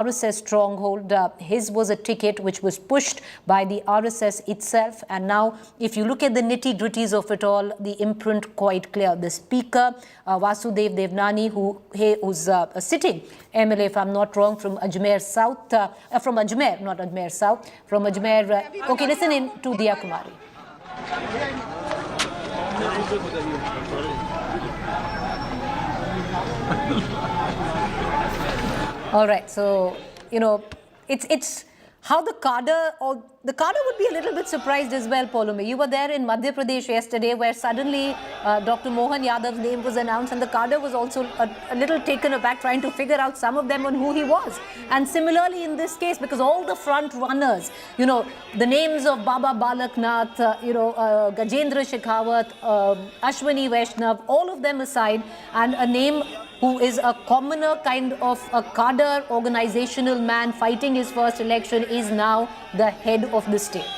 RSS stronghold. His was a ticket which was pushed by the RSS itself. And now, if you look at the nitty-gritties of it all, the imprint quite clear. The speaker, Vasudev Devnani, who's a sitting MLA, if I'm not wrong, from Ajmer South, from Ajmer, not Ajmer South, from Ajmer. Okay, listen in to Diya Kumari. All right, so, you know, it's how the cadre would be a little bit surprised as well, Pauline. You were there in Madhya Pradesh yesterday where suddenly Dr. Mohan Yadav's name was announced, and the cadre was also a little taken aback trying to figure out, some of them, on who he was. And similarly in this case, because all the front runners, you know, the names of Baba Balaknath, Gajendra Shekhawat, Ashwani Vaishnav, all of them aside, and a name who is a commoner, kind of a cadre organizational man fighting his first election, is now the head of the state.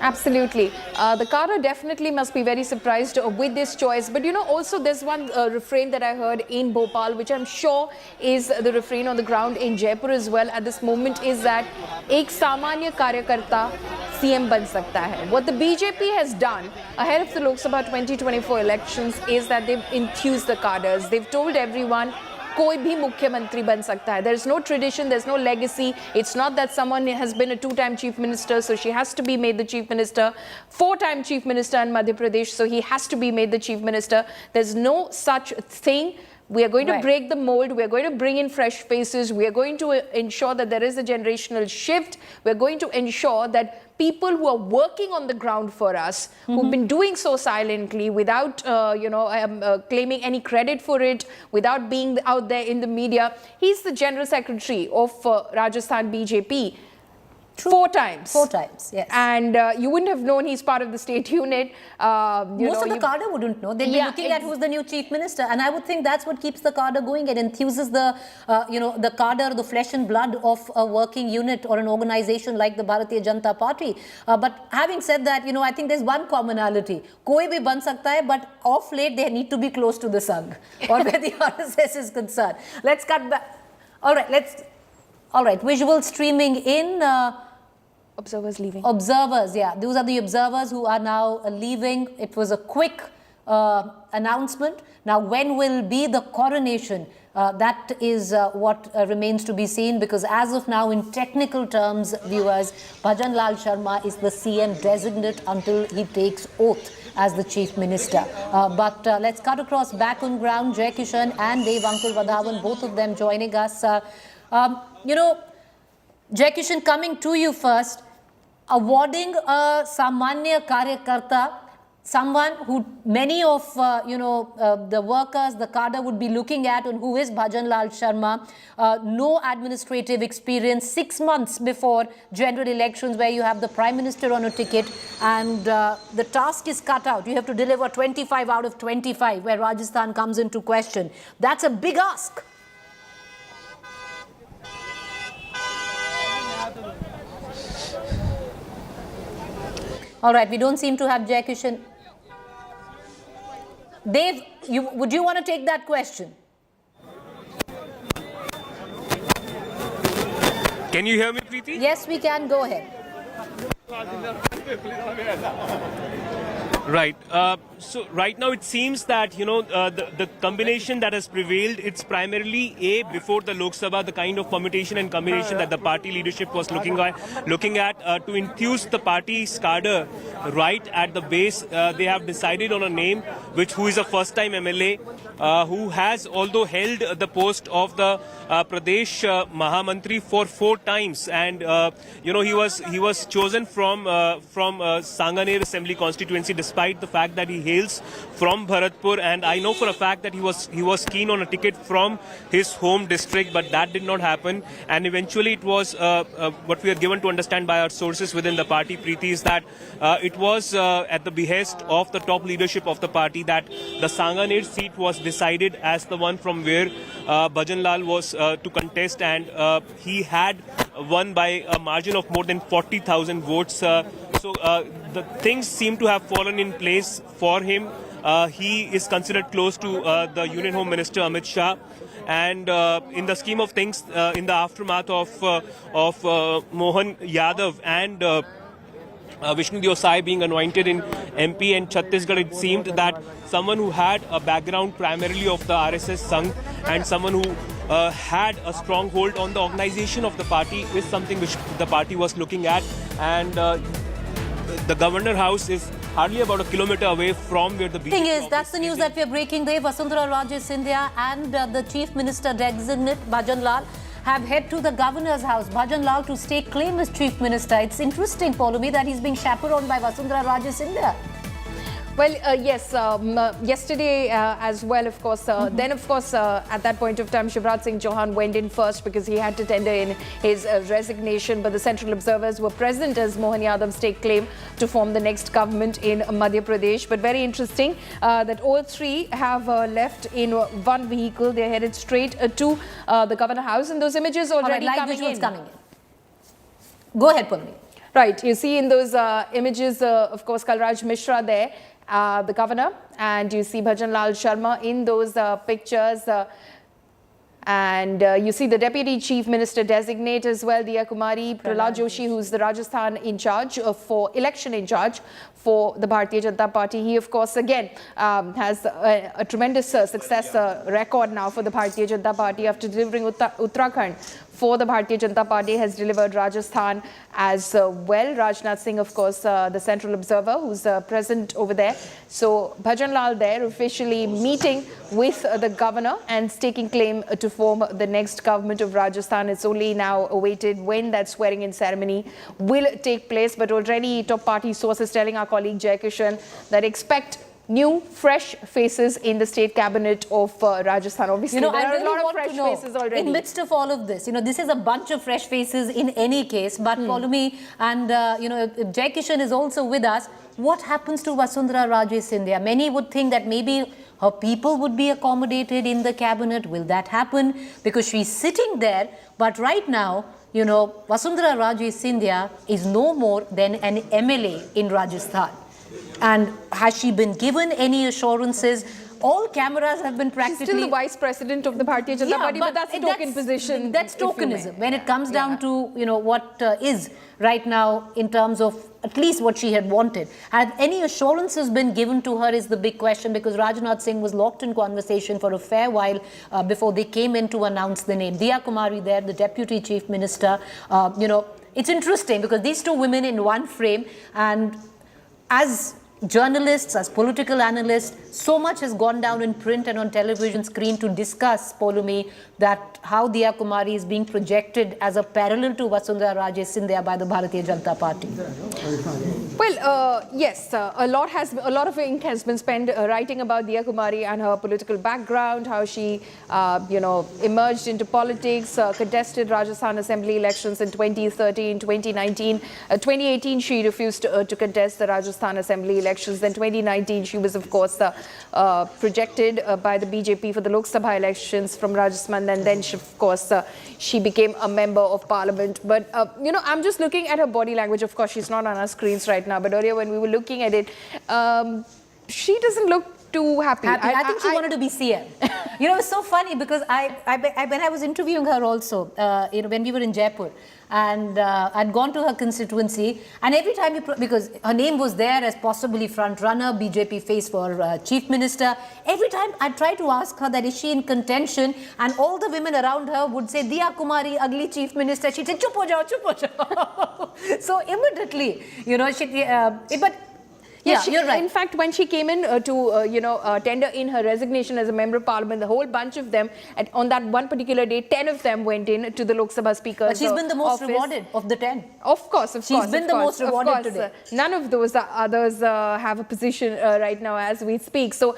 Absolutely. The cadre definitely must be very surprised with this choice. But, you know, also there's one refrain that I heard in Bhopal, which I'm sure is the refrain on the ground in Jaipur as well at this moment, is that ek samanya karyakarta CM ban sakta hai. What the BJP has done ahead of the Lok Sabha 2024 elections is that they've enthused the cadres. They've told everyone, कोई भी मुख्यमंत्री बन सकता है. There's no tradition, there's no legacy. It's not that someone has been a two-time chief minister, so she has to be made the chief minister. Four-time chief minister in Madhya Pradesh, so he has to be made the chief minister. There's no such thing. We are going to break the mold. We are going to bring in fresh faces. We are going to ensure that there is a generational shift. We are going to ensure that people who are working on the ground for us, who've been doing so silently without, claiming any credit for it, without being out there in the media. He's the General Secretary of Rajasthan BJP. True. Four times, yes. And you wouldn't have known he's part of the state unit. Most of the cadre wouldn't know. They'd be looking at who's the new chief minister. And I would think that's what keeps the cadre going. It enthuses the, the cadre, the flesh and blood of a working unit or an organization like the Bharatiya Janata Party. But having said that, I think there's one commonality. Koi bhi ban sakta hai, but off late they need to be close to the Sangh or where the RSS is concerned. Let's cut back. All right, visual streaming in. Observers leaving. Observers, yeah. Those are the observers who are now leaving. It was a quick announcement. Now, when will be the coronation? That is what remains to be seen, because as of now, in technical terms, viewers, Bhajan Lal Sharma is the CM designate until he takes oath as the Chief Minister. But let's cut across back on ground. Jai Kishan and Dev Ankul Vadhavan, both of them joining us. Jai Kishan, coming to you first, awarding a Samanya Karyakarta, someone who many of the workers, the cadre would be looking at, and who is Bhajan Lal Sharma, no administrative experience, 6 months before general elections where you have the Prime Minister on a ticket, and the task is cut out. You have to deliver 25 out of 25 where Rajasthan comes into question. That's a big ask. All right, we don't seem to have Jai Kishan. Dave, would you want to take that question? Can you hear me, Preeti? Yes, we can. Go ahead. Right. So right now it seems that, the combination that has prevailed, it's primarily before the Lok Sabha, the kind of permutation and combination that the party leadership was looking at to enthuse the party's cadre right at the base. They have decided on a name who is a first-time MLA, who has although held the post of the Pradesh Mahamantri for 4 times, and he was chosen from Sanganer Assembly constituency, despite the fact that he hails from Bharatpur, and I know for a fact that he was keen on a ticket from his home district, but that did not happen, and eventually it was what we are given to understand by our sources within the party, Preeti, is that it was at the behest of the top leadership of the party that the Sanganer seat was decided as the one from where Bhajan Lal was to contest, and he had won by a margin of more than 40,000 votes. So the things seem to have fallen in place for him. He is considered close to the Union Home Minister Amit Shah. And in the scheme of things, in the aftermath of Mohan Yadav and Vishnu Sai being anointed in MP and Chhattisgarh, it seemed that someone who had a background primarily of the RSS Sangh and someone who had a strong hold on the organization of the party is something which the party was looking at. And the Governor House is hardly about a kilometer away from where the BJP thing is, that's the news that we are breaking today. Vasundhara Raje and the Chief Minister designate Bhajan Lal have head to the Governor's house, Bhajan Lal, to stake claim as Chief Minister. It's interesting, Paulomi, that he's being chaperoned by Vasundhara Raje. Well, yes, yesterday as well, of course. Then, of course, at that point of time, Shivraj Singh Chauhan went in first because he had to tender in his resignation. But the central observers were present as Mohan Yadav staked claim to form the next government in Madhya Pradesh. But very interesting that all three have left in one vehicle. They're headed straight to the Governor House. And those images already coming in. Go ahead, Paulomi. Right. You see in those images, of course, Kalraj Mishra there. The governor, and you see Bhajan Lal Sharma in those pictures, and you see the Deputy Chief Minister designate as well, Diya Kumari, Prahlad Joshi, who's the Rajasthan in charge for election in charge for the Bharatiya Janata Party. He, of course, again has a tremendous success record now for the Bharatiya Janata Party after delivering Uttarakhand. For the Bharatiya Janata Party has delivered Rajasthan as well. Rajnath Singh, of course, the central observer who's present over there. So Bhajan Lal there officially meeting with the governor and staking claim to form the next government of Rajasthan. It's only now awaited when that swearing-in ceremony will take place. But already top party sources telling our colleague Jai Kishan that expect new, fresh faces in the state cabinet of Rajasthan. Obviously, there are a lot of fresh faces already. In midst of all of this, this is a bunch of fresh faces in any case. But Paulomi and, if Jai Kishan is also with us, what happens to Vasundhara Raje? Many would think that maybe her people would be accommodated in the cabinet. Will that happen? Because she's sitting there. But right now, Vasundhara Raje is no more than an MLA in Rajasthan. And has she been given any assurances? All cameras have been practically... She's still the vice president of the Bharatiya Janata Party, but that's a token position. That's tokenism. When it comes down to, what is right now in terms of at least what she had wanted. Have any assurances been given to her is the big question, because Rajnath Singh was locked in conversation for a fair while before they came in to announce the name. Diya Kumari there, the Deputy Chief Minister. It's interesting because these two women in one frame, and as journalists, as political analysts, so much has gone down in print and on television screen to discuss, Paulomi, that how Diya Kumari is being projected as a parallel to Vasundhara Raje by the Bharatiya Janata Party. Well, yes, a lot of ink has been spent writing about Diya Kumari and her political background, how she, emerged into politics, contested Rajasthan Assembly elections in 2013, 2019. 2018, she refused to contest the Rajasthan Assembly elections. Then 2019, she was, of course, projected by the BJP for the Lok Sabha elections from Rajasthan. And then, she became a member of parliament. But, I'm just looking at her body language. Of course, she's not on our screens right now. But earlier when we were looking at it, she doesn't look too happy. I think she wanted to be CM. It's so funny because when I was interviewing her also, when we were in Jaipur, and I'd gone to her constituency, and every time, because her name was there as possibly front runner, BJP face for Chief Minister, every time I tried to ask her that is she in contention, and all the women around her would say, Diya Kumari, ugly Chief Minister. She'd say, chup ho jao, chup ho jao. So immediately, but yeah, you're right. In fact, when she came in to, tender in her resignation as a member of parliament, the whole bunch of them, on that one particular day, 10 of them went in to the Lok Sabha Speaker's But she's been the most office. Rewarded of the 10. Of course, She's been the most rewarded today. None of those others have a position right now as we speak. So,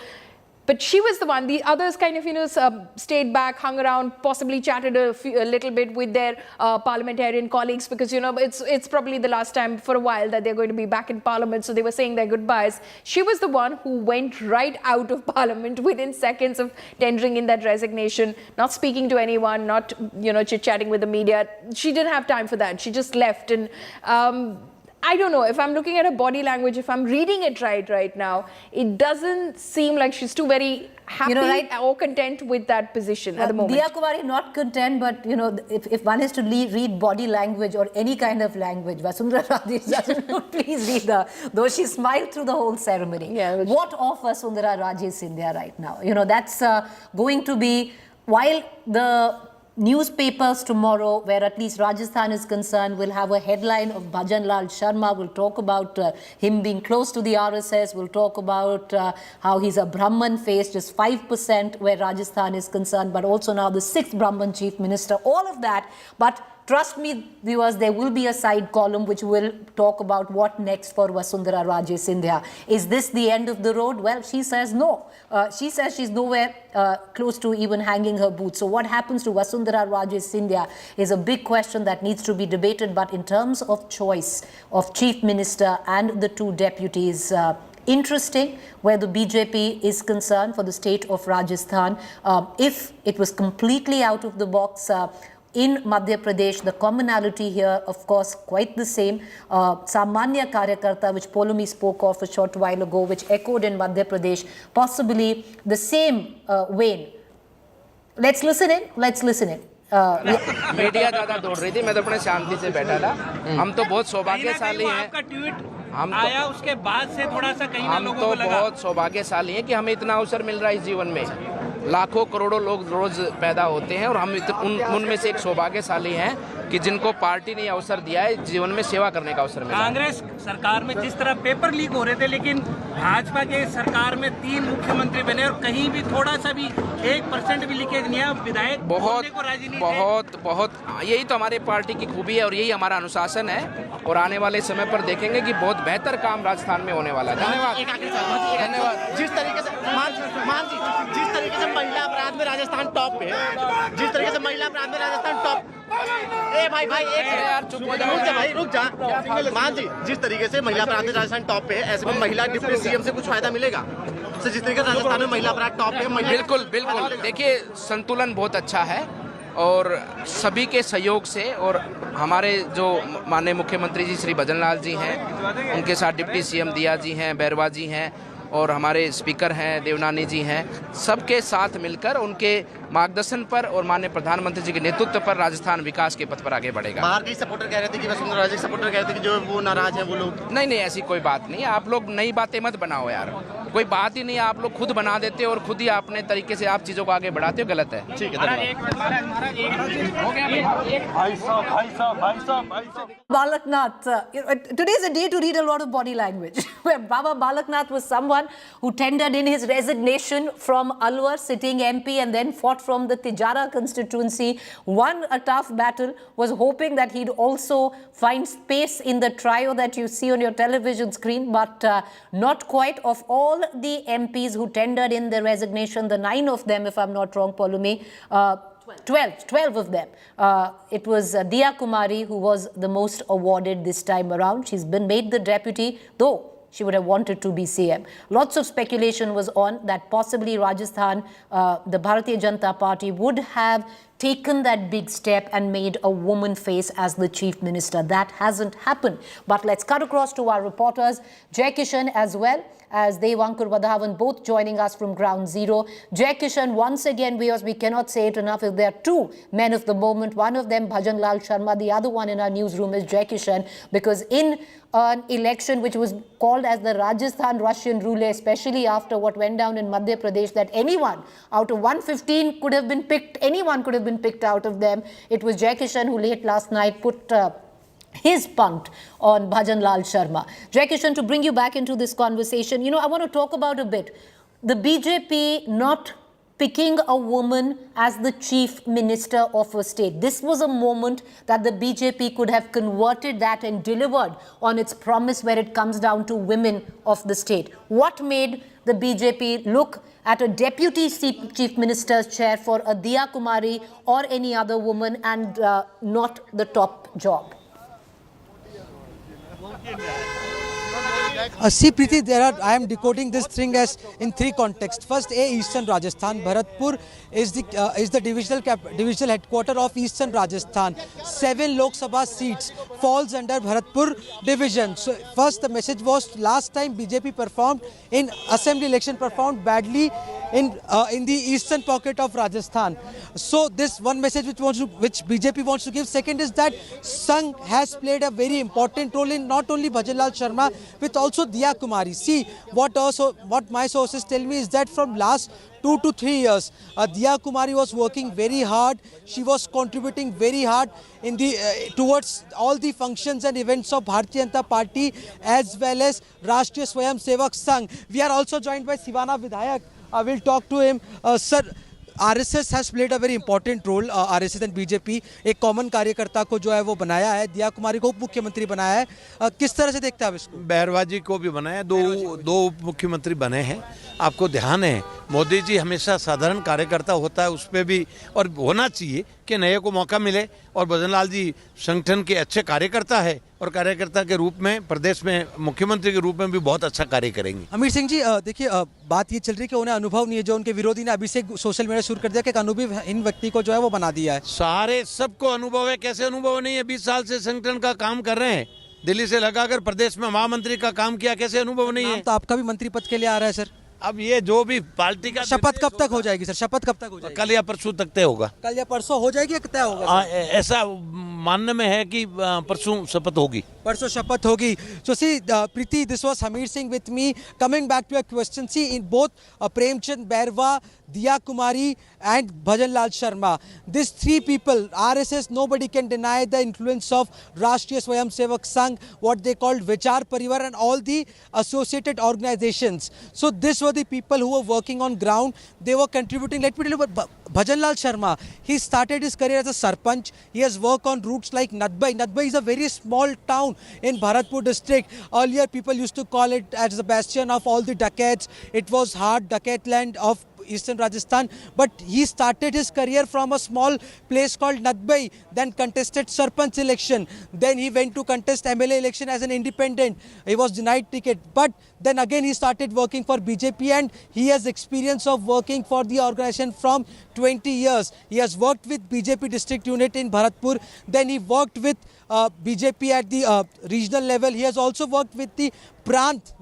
but she was the one. The others kind of, stayed back, hung around, possibly chatted a little bit with their parliamentarian colleagues because, it's probably the last time for a while that they're going to be back in parliament. So they were saying their goodbyes. She was the one who went right out of parliament within seconds of tendering in that resignation, not speaking to anyone, not, chit-chatting with the media. She didn't have time for that. She just left. And I don't know, if I'm looking at her body language, if I'm reading it right now, it doesn't seem like she's too very happy or content with that position at the moment? Diya Kumari not content, but if one is to read body language or any kind of language, Vasundhara Raje doesn't look pleased either, though she smiled through the whole ceremony. Yeah, what of Vasundhara Raje Scindia right now? That's going to be, while the newspapers tomorrow, where at least Rajasthan is concerned, will have a headline of Bhajan Lal Sharma. We'll talk about him being close to the RSS. We'll talk about how he's a Brahman face, just 5% where Rajasthan is concerned, but also now the 6th Brahman chief minister, all of that. But trust me, viewers, there will be a side column which will talk about what next for Vasundhara Raje Scindia. Is this the end of the road? Well, she says no. She says she's nowhere close to even hanging her boots. So what happens to Vasundhara Raje Scindia is a big question that needs to be debated. But in terms of choice of chief minister and the 2 deputies, interesting where the BJP is concerned for the state of Rajasthan. If it was completely out of the box, in Madhya Pradesh, the commonality here, of course, quite the same. Samanya Karyakarta, which Polomi spoke of a short while ago, which echoed in Madhya Pradesh, possibly the same vein. Let's listen in. Media ज्यादा दौड़ रही थी, मैं तो अपने शांति से बैठा था। हम तो बहुत सौभाग्यशाली हैं। आपका ट्वीट आया उसके बाद से थोड़ा सा कहीं ना लोगों को लगा। हम तो बहुत सौभाग्यशाली हैं कि हमें इतना अवसर मिल रहा है इस जीवन में। लाखों करोड़ों लोग रोज पैदा होते हैं और हम उनमें से एक सौभाग्यशाली हैं कि जिनको पार्टी ने अवसर दिया है जीवन में सेवा करने का अवसर मिला। कांग्रेस सरकार में जिस तरह पेपर लीक हो रहे थे, लेकिन भाजपा के सरकार में 3 मुख्यमंत्री बने और कहीं भी थोड़ा सा भी 1% भी लीकेज नहीं है। विधायक बहुत यही तो हमारे पार्टी की खूबी है और यही हमारा अनुशासन है और आने वाले समय पर देखेंगे कि बहुत बेहतर काम राजस्थान में होने वाला है। धन्यवाद। जिस तरीके से जिस तरीके से महिला अपराध में राजस्थान टॉप पे है, जिस तरीके से महिला अपराध में राजस्थान टॉप, भाई रुक जा मान जी, जिस तरीके से महिला अपराध में राजस्थान टॉप पे है, ऐसे में महिला डिप्टी सीएम से कुछ फायदा मिलेगा? तो जिस तरीके से राजस्थान में महिला अपराध टॉप पे है, बिल्कुल देखिए संतुलन बहुत अच्छा है और सभी के सहयोग से और हमारे जो माननीय मुख्यमंत्री जी श्री भजन लाल जी हैं, उनके साथ डिप्टी सीएम दिया जी हैं, बैरवा जी हैं और हमारे स्पीकर हैं देवनानी जी हैं, सबके साथ मिलकर उनके मार्गदर्शन पर और माननीय प्रधानमंत्री जी के नेतृत्व पर राजस्थान विकास के पथ पर आगे बढ़ेगा। बाहर के सपोर्टर कह रहे थे कि वसुंधरा राजे सपोर्टर कह रहे थे कि जो वो नाराज है वो लोग। नहीं ऐसी कोई बात नहीं, आप लोग नई बातें मत बनाओ यार, कोई बात ही नहीं, आप लोग खुद बना देते हो और खुद ही अपने तरीके से आप चीजों को आगे बढ़ाते हो, गलत है। ठीक है, Balaknath, today is a day to read a lot of body language. Where Baba Balaknath was someone who tendered in his resignation from Alwar, sitting MP, and then fought from the Tijara constituency, won a tough battle, was hoping that he'd also find space in the trio that you see on your television screen, but not quite. Of all the MPs who tendered in their resignation, the 9 of them, if I'm not wrong, Polumi, 12 of them. It was Diya Kumari who was the most awarded this time around. She's been made the deputy, though she would have wanted to be CM. Lots of speculation was on that possibly Rajasthan, the Bharatiya Janata Party would have taken that big step and made a woman face as the chief minister. That hasn't happened. But let's cut across to our reporters, Jai Kishan as well as Devankur Vadhavan, both joining us from Ground Zero. Jai Kishan, once again, we cannot say it enough, if there are 2 men of the moment, one of them Bhajan Lal Sharma, the other one in our newsroom is Jai Kishan, because in an election which was called as the Rajasthan Russian roulette, especially after what went down in Madhya Pradesh, that anyone out of 115 could have been picked, anyone could have been picked out of them. It was Jai Kishan who late last night put his punt on Bhajan Lal Sharma. Jai Kishan, to bring you back into this conversation, I want to talk about a bit the BJP not picking a woman as the chief minister of a state. This was a moment that the BJP could have converted that and delivered on its promise where it comes down to women of the state. What made the BJP look at a deputy chief minister's chair for a Diya Kumari or any other woman and not the top job? See, Preeti, I am decoding this thing as in 3 contexts. First, Eastern Rajasthan. Bharatpur is the divisional headquarter of Eastern Rajasthan. 7 Lok Sabha seats falls under Bharatpur division. So, first the message was last time BJP performed in assembly election, performed badly in the eastern pocket of Rajasthan. So this one message which BJP wants to give. Second is that Sangh has played a very important role in not only Bhajan Lal Sharma, but also Diya Kumari. See, what my sources tell me is that from last 2 to 3 years, Diya Kumari was working very hard. She was contributing very hard in the towards all the functions and events of Bharatiya Janata Party as well as Rashtriya Swayam Sevak Sangh. We are also joined by Sivana Vidhayak. We'll talk to him. Sir, RSS has played a very important role. RSS and BJP एक common कार्यकर्ता को जो है वो बनाया है, दिया कुमारी को उप मुख्यमंत्री बनाया है. किस तरह से देखते हैं आप इसको? बहरवा जी को भी बनाया, दो उप मुख्यमंत्री बने हैं. आपको ध्यान है मोदी जी हमेशा साधारण कार्यकर्ता होता है, उस पर भी और होना चाहिए कि नए को मौका मिले. और भजन लाल जी संगठन के अच्छे कार्यकर्ता है और कार्यकर्ता के रूप में प्रदेश में मुख्यमंत्री के रूप में भी बहुत अच्छा कार्य करेंगे. अमीर सिंह जी, देखिए बात ये चल रही है कि उन्हें अनुभव नहीं है. जो उनके विरोधी ने अभी से सोशल मीडिया शुरू कर दिया कि एक अनुभवहीन व्यक्ति को जो है वो बना दिया है. सारे सबको अनुभव है, कैसे अनुभव नहीं है? 20 साल से संगठन का काम कर रहे हैं, दिल्ली से लगाकर प्रदेश में महामंत्री का काम किया, कैसे अनुभव नहीं है? तो आपका भी मंत्री पद के लिए आ रहा है सर. अब ये जो भी पार्टी का शपथ कब तक हो जाएगी सर? शपथ कब तक हो जाएगी? कल या परसों तक तय होगा. कल या परसों हो जाएगी या तय होगा? ऐसा मानने में है कि परसों शपथ होगी. परसों शपथ होगी. So see, Preeti, this was Hamir Singh with me. Coming back to your question, see, in both Premchand Bairwa, Diya Kumari and Bhajan Lal Sharma, these three people, RSS, nobody can deny the influence of Rashtriya Swayam Sevak Sangh, what they called Vichar Parivar and all the associated organizations. So this were the people who were working on ground. They were contributing. Let me tell you about Bhajan Lal Sharma. He started his career as a sarpanch. He has worked on routes like Nadbai. Nadbai is a very small town in Bharatpur district. Earlier people used to call it as the bastion of all the dacoits. It was hard dacoit land of eastern Rajasthan, but he started his career from a small place called Nadbai, then contested Sarpanch election, then he went to contest MLA election as an independent. He was denied ticket, but then again he started working for BJP and he has experience of working for the organization from 20 years. He has worked with BJP district unit in Bharatpur, then he worked with BJP at the regional level. He has also worked with the Prant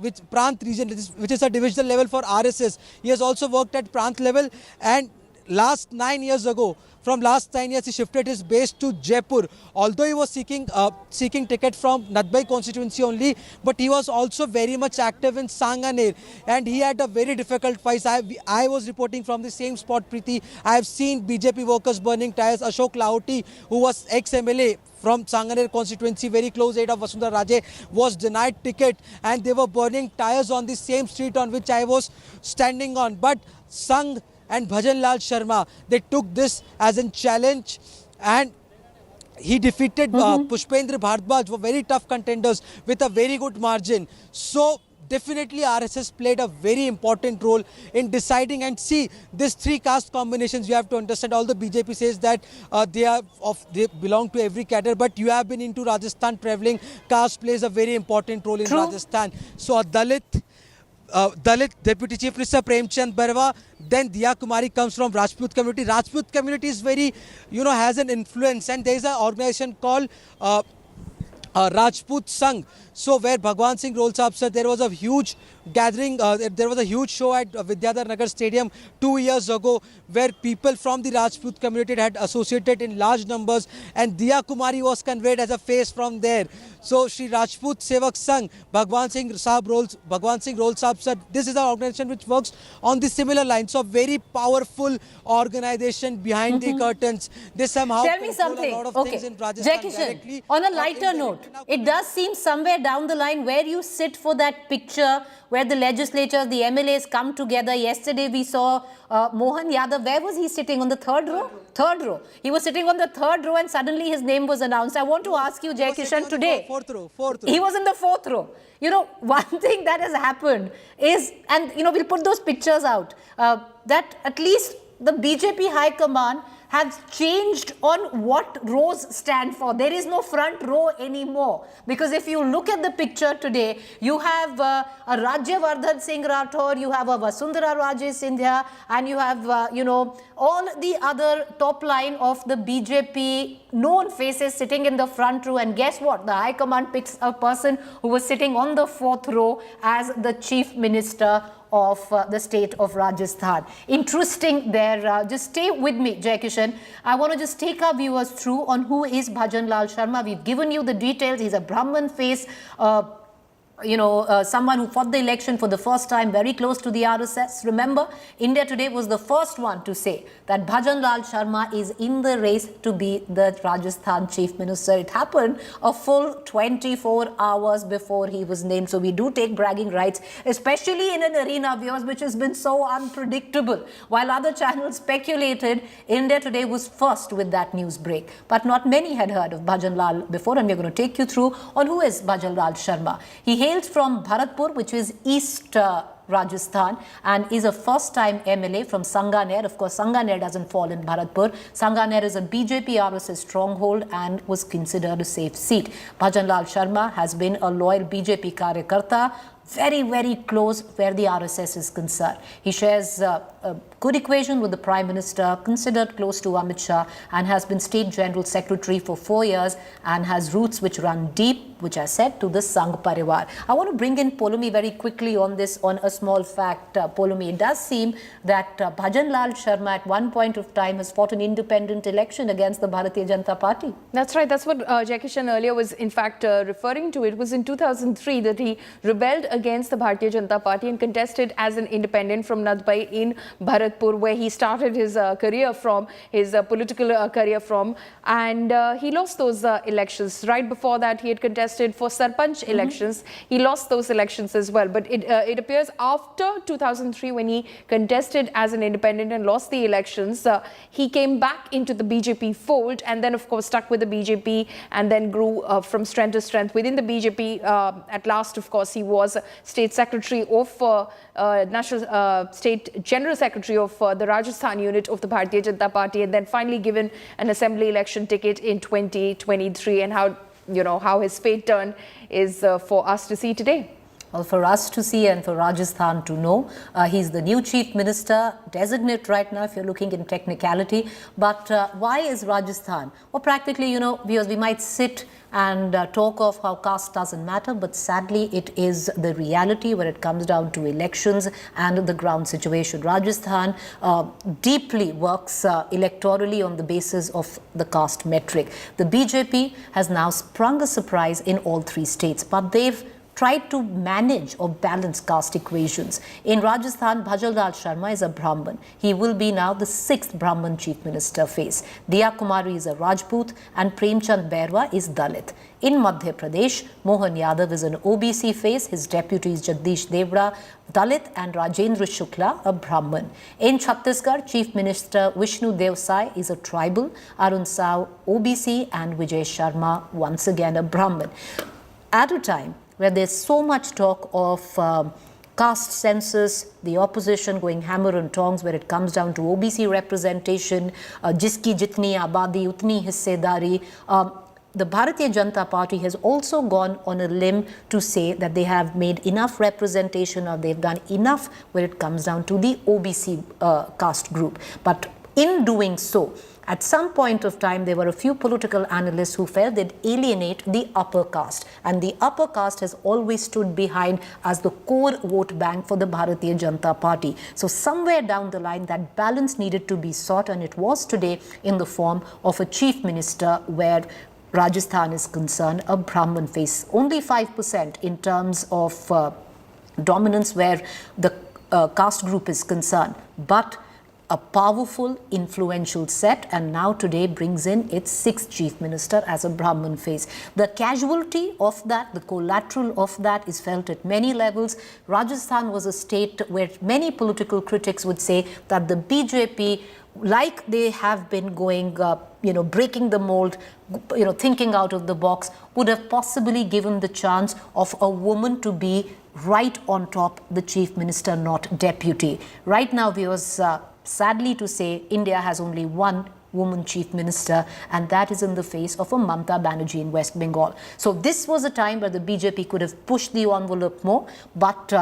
region, which is a divisional level for RSS. He has also worked at Prant level, and last 9 years ago, from last 9 years, he shifted his base to Jaipur. Although he was seeking ticket from Nadbai constituency only, but he was also very much active in Sanganer, and he had a very difficult fight. I was reporting from the same spot, Preeti. I have seen BJP workers burning tires. Ashok Lahoti, who was ex-MLA from Sanganer constituency, very close aide of Vasundhara Raje, was denied ticket, and they were burning tires on the same street on which I was standing on. But Sangh and Bhajan Lal Sharma, they took this as a challenge, and he defeated Pushpendra Bhardwaj, were very tough contenders with a very good margin. So definitely RSS played a very important role in deciding. And see, these three caste combinations, you have to understand, although BJP says that they belong to every cadre, but you have been into Rajasthan traveling, caste plays a very important role in Rajasthan. So a Dalit Deputy Chief Minister Premchand Bairwa, then Diya Kumari comes from Rajput community. Rajput community is very, has an influence, and there is an organization called Rajput Sangh. So where Bhagwan Singh rolls up, sir, there was a huge gathering, there was a huge show at Vidyadhar Nagar Stadium 2 years ago, where people from the Rajput community had associated in large numbers, and Diya Kumari was conveyed as a face from there. So Shri Rajput Sevak Sangh, Bhagwan Singh rolls up, sir. This is an organization which works on the similar lines of very powerful organization behind the curtains. They somehow tell me something. A lot of Okay, things in Rajasthan Jai, on a lighter note, it does seem somewhere down the line where you sit for that picture where the legislature, the MLAs come together. Yesterday we saw Mohan Yadav. Where was he sitting? On the third row? Third row. He was sitting on the third row, and suddenly his name was announced. I want to ask you, Jai Kishan, today. Fourth row. He was in the fourth row. One thing that has happened is, and we'll put those pictures out, that at least the BJP High Command has changed on what rows stand for. There is no front row anymore. Because if you look at the picture today, you have a Rajyavardhan Singh Rathore, you have a Vasundhara Raje Sindhya, and you have, all the other top line of the BJP known faces sitting in the front row. And guess what? The High Command picks a person who was sitting on the fourth row as the Chief Minister of the state of Rajasthan. Interesting there. Just stay with me, Jai Kishan. I want to just take our viewers through on who is Bhajan Lal Sharma. We've given you the details. He's a Brahman face. Someone who fought the election for the first time, very close to the RSS. Remember, India Today was the first one to say that Bhajan Lal Sharma is in the race to be the Rajasthan Chief Minister. It happened a full 24 hours before he was named. So we do take bragging rights, especially in an arena, viewers, which has been so unpredictable. While other channels speculated, India Today was first with that news break. But not many had heard of Bhajan Lal before, and we're going to take you through on who is Bhajan Lal Sharma. He hails from Bharatpur, which is East Rajasthan, and is a first-time MLA from Sanganer. Of course, Sanganer doesn't fall in Bharatpur. Sanganer is a BJP RSS stronghold and was considered a safe seat. Bhajan Lal Sharma has been a loyal BJP Karyakarta, very, very close where the RSS is concerned. He shares a good equation with the Prime Minister, considered close to Amit Shah, and has been State General Secretary for 4 years and has roots which run deep, which I said, to the Sangh Parivar. I want to bring in Polomi very quickly on this, on a small fact. Polomi, it does seem that Bhajan Lal Sharma at one point of time has fought an independent election against the Bharatiya Janata Party. That's right. That's what Jai Kishan earlier was in fact referring to. It was in 2003 that he rebelled against the Bharatiya Janata Party and contested as an independent from Nadbai in Bharatpur, where he started his career from, his political career from, and he lost those elections. Right before that, he had contested for Sarpanch elections. He lost those elections as well. But it appears after 2003, when he contested as an independent and lost the elections, he came back into the BJP fold and then, of course, stuck with the BJP and then grew from strength to strength within the BJP. At last, of course, he was State Secretary of National State General Secretary of the Rajasthan unit of the Bharatiya Janata Party, and then finally given an assembly election ticket in 2023. And how his fate turned is for us to see today. Well, for us to see and for Rajasthan to know. He's the new Chief Minister designate right now, if you're looking in technicality. But why is Rajasthan? Well, practically, because we might sit and talk of how caste doesn't matter, but sadly it is the reality when it comes down to elections and the ground situation. Rajasthan deeply works electorally on the basis of the caste metric. The BJP has now sprung a surprise in all 3 states, but they've tried to manage or balance caste equations. In Rajasthan, Bhajan Lal Sharma is a Brahman. He will be now the 6th Brahman Chief Minister face. Diya Kumari is a Rajput and Premchand Bairwa is Dalit. In Madhya Pradesh, Mohan Yadav is an OBC face. His deputy is Jagdish Devra, Dalit, and Rajendra Shukla, a Brahman. In Chhattisgarh, Chief Minister Vishnu Devsai is a tribal, Arun Sao OBC, and Vijay Sharma once again a Brahman. At a time where there's so much talk of caste census, the opposition going hammer and tongs where it comes down to OBC representation, jiski jitni abadi utni hissedari, the Bharatiya Janata Party has also gone on a limb to say that they have made enough representation, or they've done enough when it comes down to the OBC caste group. But in doing so, at some point of time, there were a few political analysts who felt they'd alienate the upper caste. And the upper caste has always stood behind as the core vote bank for the Bharatiya Janata Party. So somewhere down the line, that balance needed to be sought, and it was today in the form of a chief minister where Rajasthan is concerned, a Brahman face. Only 5% in terms of dominance where the caste group is concerned. But a powerful, influential set, and now today brings in its 6th Chief Minister as a Brahman face. The casualty of that, the collateral of that is felt at many levels. Rajasthan was a state where many political critics would say that the BJP, like they have been going, breaking the mold, thinking out of the box, would have possibly given the chance of a woman to be right on top, the Chief Minister, not deputy. Right now, viewers, sadly to say, India has only one woman chief minister, and that is in the face of a Mamata Banerjee in West Bengal. So this was a time where the BJP could have pushed the envelope more, but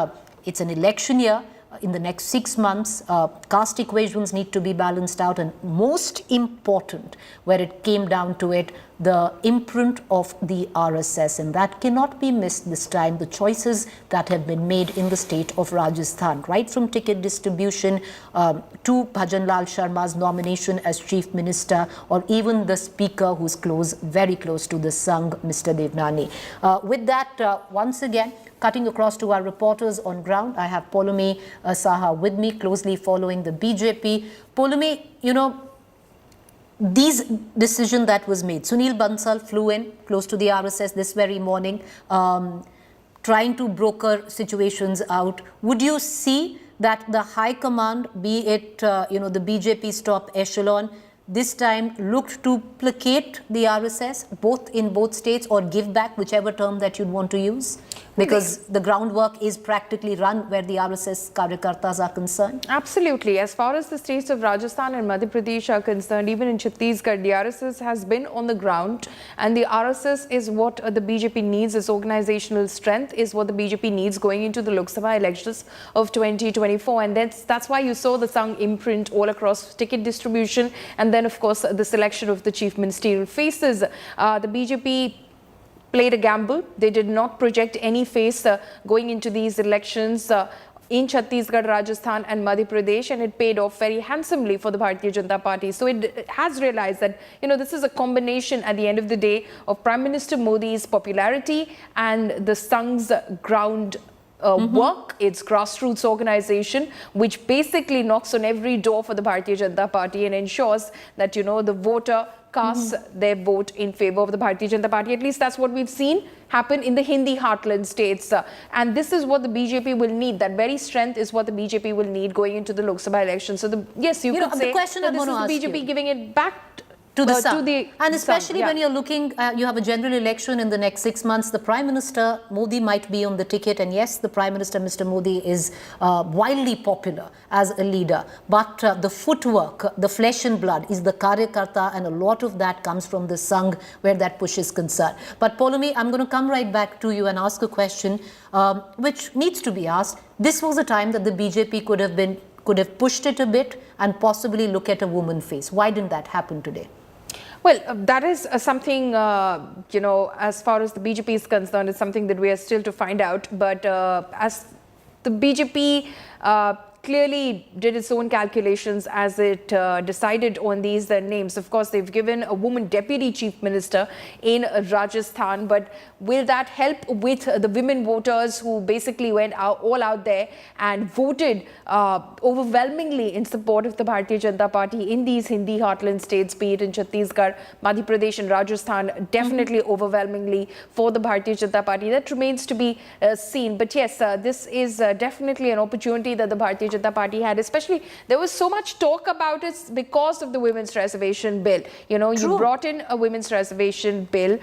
it's an election year. in the next 6 months. Caste equations need to be balanced out, and most important, where it came down to it, the imprint of the RSS, and that cannot be missed this time. The choices that have been made in the state of Rajasthan, right from ticket distribution to Bhajan Lal Sharma's nomination as Chief Minister, or even the Speaker who's very close to the Sangh, Mr. Devnani. With that, once again, cutting across to our reporters on ground, I have Poulomi Saha with me, closely following the BJP. Poulomi, these decision that was made, Sunil Bansal flew in close to the RSS this very morning, trying to broker situations out. Would you see that the high command, be it the BJP's top echelon, this time looked to placate the RSS in both states, or give back, whichever term that you'd want to use? Because the groundwork is practically run where the RSS Karyakartas are concerned. Absolutely. As far as the states of Rajasthan and Madhya Pradesh are concerned, even in Chhattisgarh, the RSS has been on the ground, and the RSS is what the BJP needs. Its organizational strength is what the BJP needs going into the Lok Sabha elections of 2024. And that's why you saw the Sangh imprint all across ticket distribution, and then, of course, the selection of the chief ministerial faces. The BJP played a gamble. They did not project any face going into these elections in Chhattisgarh, Rajasthan and Madhya Pradesh, and it paid off very handsomely for the Bharatiya Janata Party. So it has realized that, this is a combination at the end of the day of Prime Minister Modi's popularity and the Sangh's ground work, its grassroots organization, which basically knocks on every door for the Bharatiya Janata Party and ensures that, the voter casts their vote in favor of the Bharatiya Janata Party. At least that's what we've seen happen in the Hindi heartland states. And this is what the BJP will need. That very strength is what the BJP will need going into the Lok Sabha election. So, yes, you could say that this is the BJP giving it back to the Sangh. And especially when you're looking, you have a general election in the next 6 months. The Prime Minister, Modi, might be on the ticket. And yes, the Prime Minister, Mr. Modi, is wildly popular as a leader. But the footwork, the flesh and blood is the Karyakarta, and a lot of that comes from the Sangh, where that push is concerned. But Poulomi, I'm going to come right back to you and ask a question which needs to be asked. This was a time that the BJP could have pushed it a bit and possibly look at a woman face. Why didn't that happen today? Well, that is something, as far as the BJP is concerned, it's something that we are still to find out. But as the BJP clearly did its own calculations as it decided on these names. Of course, they've given a woman deputy chief minister in Rajasthan, but will that help with the women voters who basically went all out there and voted overwhelmingly in support of the Bharatiya Janata Party in these Hindi heartland states, be it in Chhattisgarh, Madhya Pradesh and Rajasthan, definitely overwhelmingly for the Bharatiya Janata Party. That remains to be seen. But yes, this is definitely an opportunity that the Bharatiya Janata Party had, especially there was so much talk about it because of the women's reservation bill. You brought in a women's reservation bill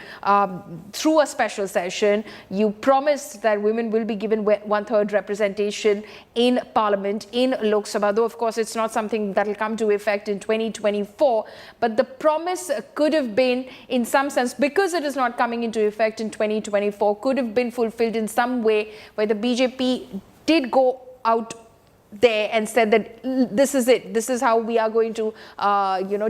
through a special session. You promised that women will be given 1/3 representation in Parliament, in Lok Sabha, though of course it's not something that will come to effect in 2024. But the promise could have been, in some sense, because it is not coming into effect in 2024, could have been fulfilled in some way, where the BJP did go out there and said that this is it, this is how we are going to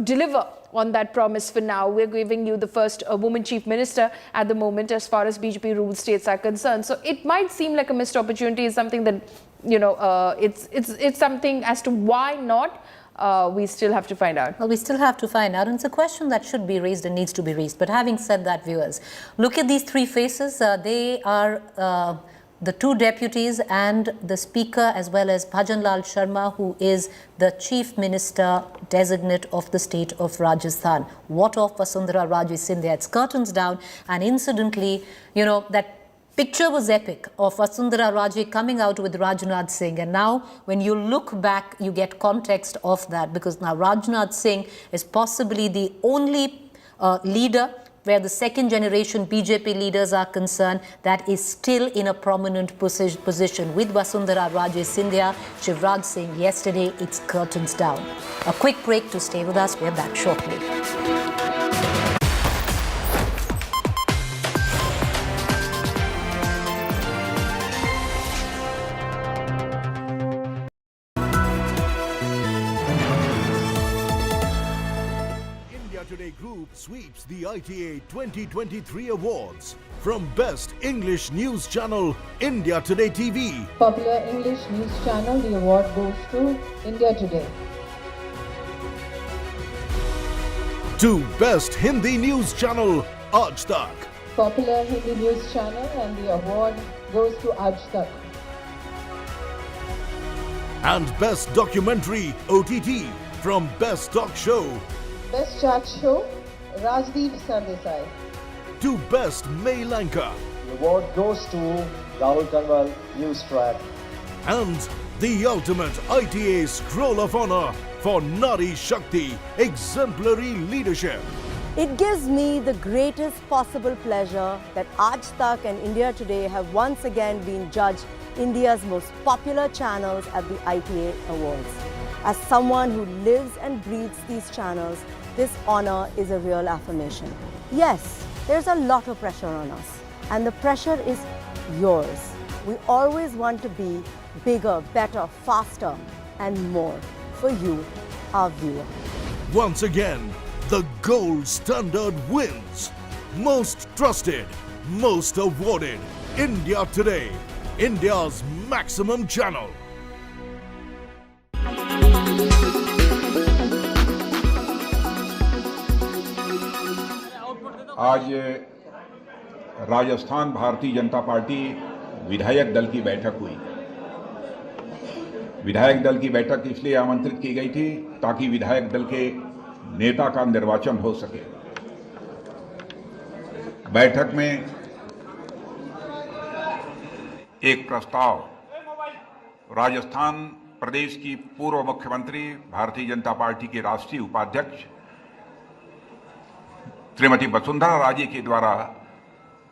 deliver on that promise. For now, we're giving you the first woman chief minister at the moment as far as BJP ruled states are concerned. So it might seem like a missed opportunity, is something that it's something as to why not. We still have to find out. Well, we still have to find out. And it's a question that should be raised and needs to be raised. But having said that, viewers, look at these three faces. They are the two deputies and the speaker, as well as Bhajan Lal Sharma, who is the chief minister designate of the state of Rajasthan. What of Vasundhara Raje Sindhya? It's curtains down. And incidentally, that picture was epic of Vasundhara Raje coming out with Rajnath Singh. And now when you look back, you get context of that, because now Rajnath Singh is possibly the only leader where the second generation BJP leaders are concerned that is still in a prominent position. With Vasundhara Raje Sindhya, Shivraj Singh yesterday, it's curtains down. A quick break to stay with us. We're back shortly. Group sweeps the ITA 2023 awards. From Best English News Channel, India Today TV. Popular English News Channel, the award goes to India Today. To Best Hindi News Channel, Aaj Tak. Popular Hindi News Channel, and the award goes to Aaj Tak. And Best Documentary OTT from Best Talk Show. Best Chat Show, Rajdeep Sardesai. To Best Male Anchor. The award goes to Rahul Kanwal, News Track. And the ultimate ITA Scroll of Honor for Nari Shakti, exemplary leadership. It gives me the greatest possible pleasure that Aaj Tak and India Today have once again been judged India's most popular channels at the ITA Awards. As someone who lives and breathes these channels, this honor is a real affirmation. Yes, there's a lot of pressure on us, and the pressure is yours. We always want to be bigger, better, faster, and more for you, our viewer. Once again, the gold standard wins. Most trusted, most awarded. India Today, India's maximum channel. आज Rajasthan Bharatiya Janata party विधायक दल की बैठक हुई। विधायक दल की बैठक इसलिए आमंत्रित की गई थी ताकि विधायक दल के नेता का निर्वाचन हो सके। बैठक में एक प्रस्ताव राजस्थान प्रदेश की पूर्व मुख्यमंत्री, भारतीय जनता पार्टी के राष्ट्रीय उपाध्यक्ष श्रीमती वसुंधरा राजे के द्वारा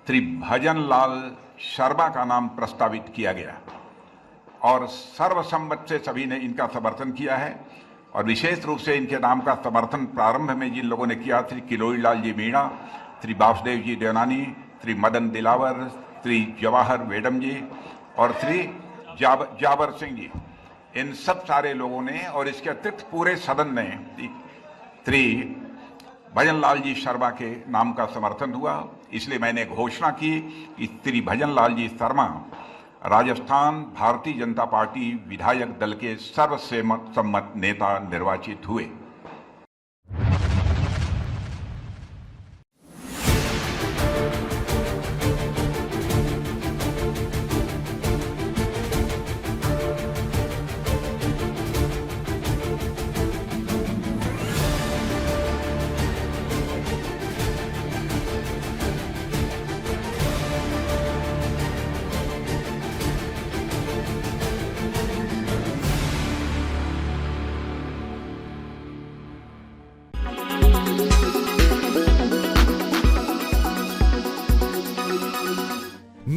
श्री भजन लाल शर्मा का नाम प्रस्तावित किया गया और सर्वसम्मत से सभी ने इनका समर्थन किया है। और विशेष रूप से इनके नाम का समर्थन प्रारंभ में जिन लोगों ने किया, श्री किरोड़ी लाल जी मीणा, श्री वासुदेव जी देवनानी, श्री मदन दिलावर, श्री जवाहर वेडम जी और श्री जाबर सिंह जी, इन सब सारे लोगों ने और इसके अतिरिक्त पूरे सदन ने श्री भजन लाल जी शर्मा के नाम का समर्थन हुआ। इसलिए मैंने घोषणा की कि श्री भजन लाल जी शर्मा राजस्थान भारतीय जनता पार्टी विधायक दल के सर्वसम्मत नेता निर्वाचित हुए।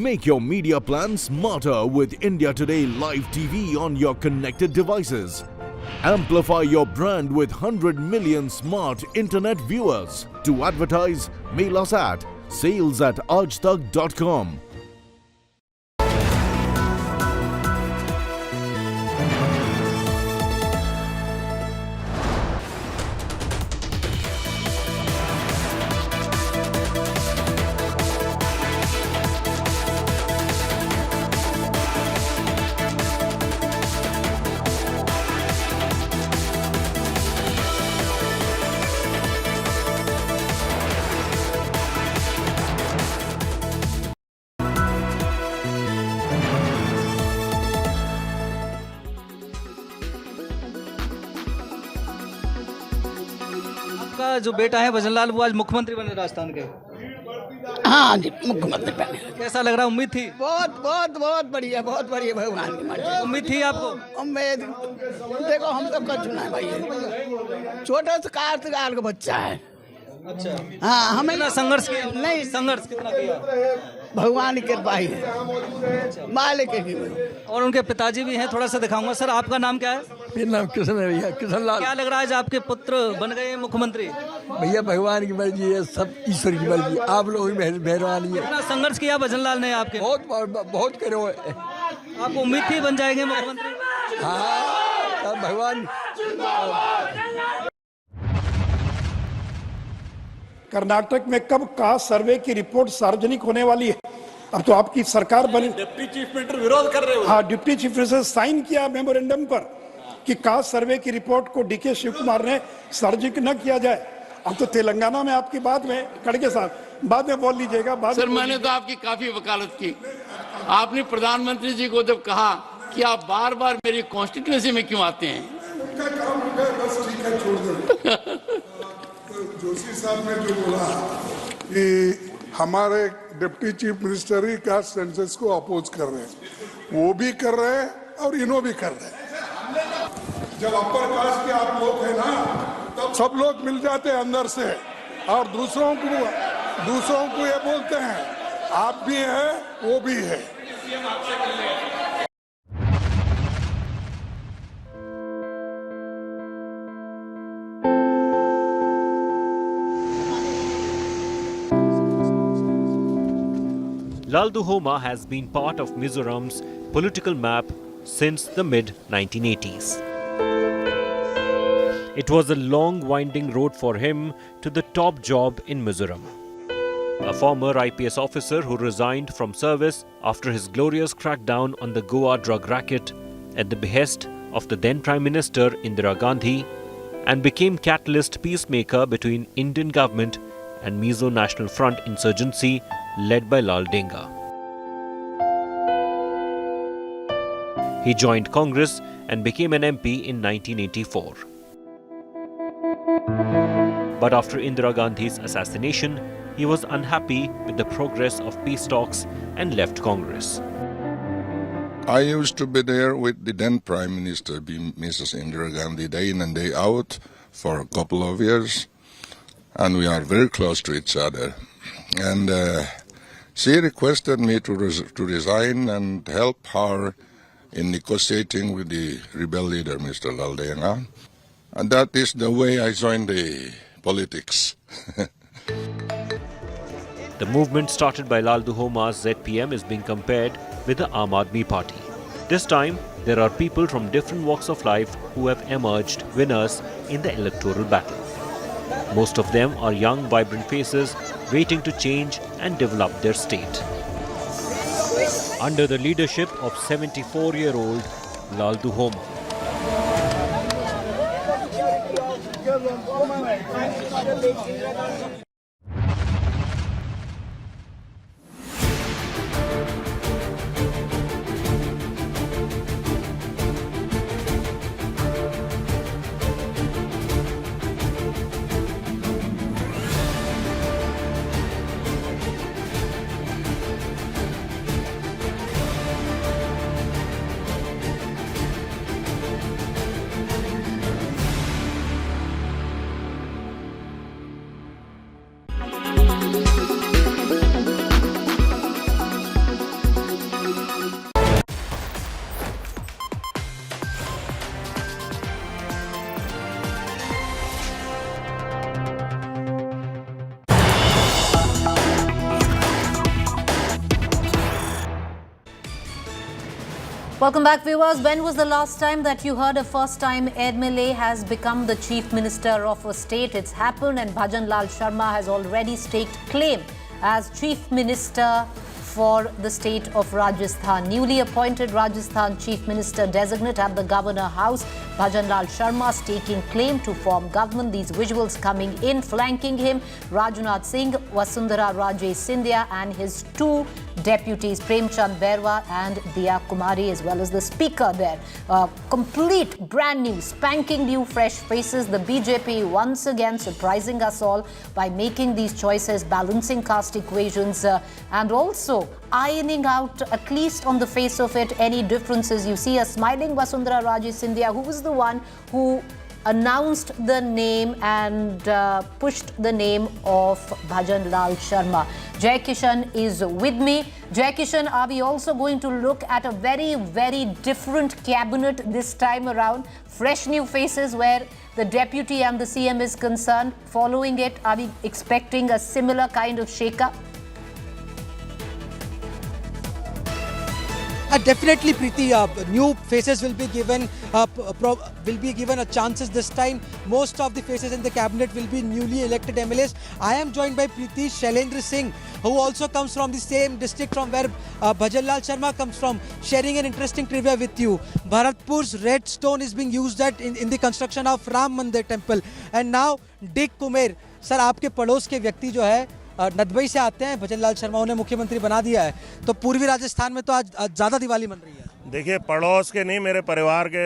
Make your media plan smarter with India Today Live TV on your connected devices. Amplify your brand with 100 million smart internet viewers. To advertise, mail us at sales@aajtak.com. आपका जो बेटा है भजनलाल, वो आज मुख्यमंत्री बने राजस्थान के। हाँ जी, मुख्यमंत्री बने। कैसा लग रहा है? उम्मीद थी? बहुत बहुत बहुत बढ़िया, बहुत बढ़िया। भगवान की मर्जी। उम्मीद थी आपको? उम्मीद देखो, हम सब का चुना है भाई। छोटा सा कार का बच्चा है। अच्छा। हाँ, हमें कितना संघर्ष किया? नहीं, संघर्ष कितना किया? भगवान की कृपा ही है, मालिक की। और उनके पिताजी भी हैं, थोड़ा सा दिखाऊंगा। सर, आपका नाम क्या है? मेरा नाम कृष्ण है भैया, कृष्ण लाल। क्या लग रहा है आज आपके पुत्र बन गए मुख्यमंत्री? भैया भगवान की मर्जी है, सब ईश्वर की मर्जी। आप लोगों की मेहरबानी है। कितना संघर्ष किया भजनलाल ने आपके? बहुत करो। आपको उम्मीद थी बन जाएंगे मुख्यमंत्री? हाँ, भगवान। कर्नाटक में कब कास्ट सर्वे की रिपोर्ट सार्वजनिक होने वाली है? अब तो आपकी सरकार बनी, डिप्टी चीफ मिनिस्टर विरोध कर रहे हो। हाँ, डिप्टी चीफ मिनिस्टर साइन किया मेमोरेंडम पर कि कास्ट सर्वे की रिपोर्ट को डीके शिव कुमार ने सार्वजनिक न किया जाए। अब तो तेलंगाना में आपकी बात में खड़गे साहब बाद में बोल लीजिएगा। सर, मैंने तो आपकी काफी वकालत की। आपने प्रधानमंत्री जी को जब कहा कि आप बार बार मेरी कॉन्स्टिट्यूएंसी में क्यों आते हैं, उनका काम उनका बस ठीक है, छोड़ दो। जोशी साहब ने जो बोला कि हमारे डिप्टी चीफ मिनिस्टर ही कास्ट सेंसस को अपोज कर रहे हैं, वो भी कर रहे हैं और इन्हों भी कर रहे हैं। जब अपर कास्ट के आप लोग हैं ना, तब सब लोग मिल जाते हैं अंदर से और दूसरों को ये बोलते हैं आप भी हैं वो भी है। Lal Duhoma has been part of Mizoram's political map since the mid-1980s. It was a long winding road for him to the top job in Mizoram. A former IPS officer who resigned from service after his glorious crackdown on the Goa drug racket at the behest of the then Prime Minister Indira Gandhi and became catalyst peacemaker between Indian government and Mizo National Front insurgency led by Lal Denga. He joined Congress and became an MP in 1984. But after Indira Gandhi's assassination, he was unhappy with the progress of peace talks and left Congress. I used to be there with the then Prime Minister, Mrs. Indira Gandhi, day in and day out for a couple of years, and we are very close to each other. And she requested me to resign and help her in negotiating with the rebel leader, Mr. Lal Denga. And that is the way I joined the politics. The movement started by Lal Duhoma's ZPM is being compared with the Aam Aadmi Party. This time, there are people from different walks of life who have emerged winners in the electoral battle. Most of them are young, vibrant faces waiting to change and develop their state. Under the leadership of 74-year-old Lal Duhoma. Welcome back, viewers. When was the last time that you heard a first-time MLA has become the Chief Minister of a state? It's happened, and Bhajan Lal Sharma has already staked claim as Chief Minister for the state of Rajasthan. Newly appointed Rajasthan Chief Minister designate at the Governor House, Bhajan Lal Sharma staking claim to form government. These visuals coming in, flanking him, Rajnath Singh, Vasundhara Raje Scindia and his two deputies, Premchand Berwa and Diya Kumari, as well as the speaker there. Complete, brand new, spanking new, fresh faces. The BJP once again surprising us all by making these choices, balancing caste equations and also ironing out, at least on the face of it, any differences. You see a smiling Vasundhara Raje Scindia, who was the one who announced the name and pushed the name of Bhajan Lal Sharma. Jai Kishan is with me. Jai Kishan, are we also going to look at a very, very different cabinet this time around? Fresh new faces where the deputy and the CM is concerned. Following it, are we expecting a similar kind of shake-up? Definitely, Preeti. New faces will be given a chances this time. Most of the faces in the cabinet will be newly elected MLAs. I am joined by Preeti Shailendra Singh, who also comes from the same district from where Bhajan Lal Sharma comes from, sharing an interesting trivia with you. Bharatpur's red stone is being used in the construction of Ram Mandir temple, and now Dick Kumer. Sir, आपके पड़ोस के व्यक्ति जो है नदबई से आते हैं, भजन लाल शर्मा उन्हें मुख्यमंत्री बना दिया है, तो पूर्वी राजस्थान में तो आज ज़्यादा दिवाली मन रही है। देखिए, पड़ोस के नहीं, मेरे परिवार के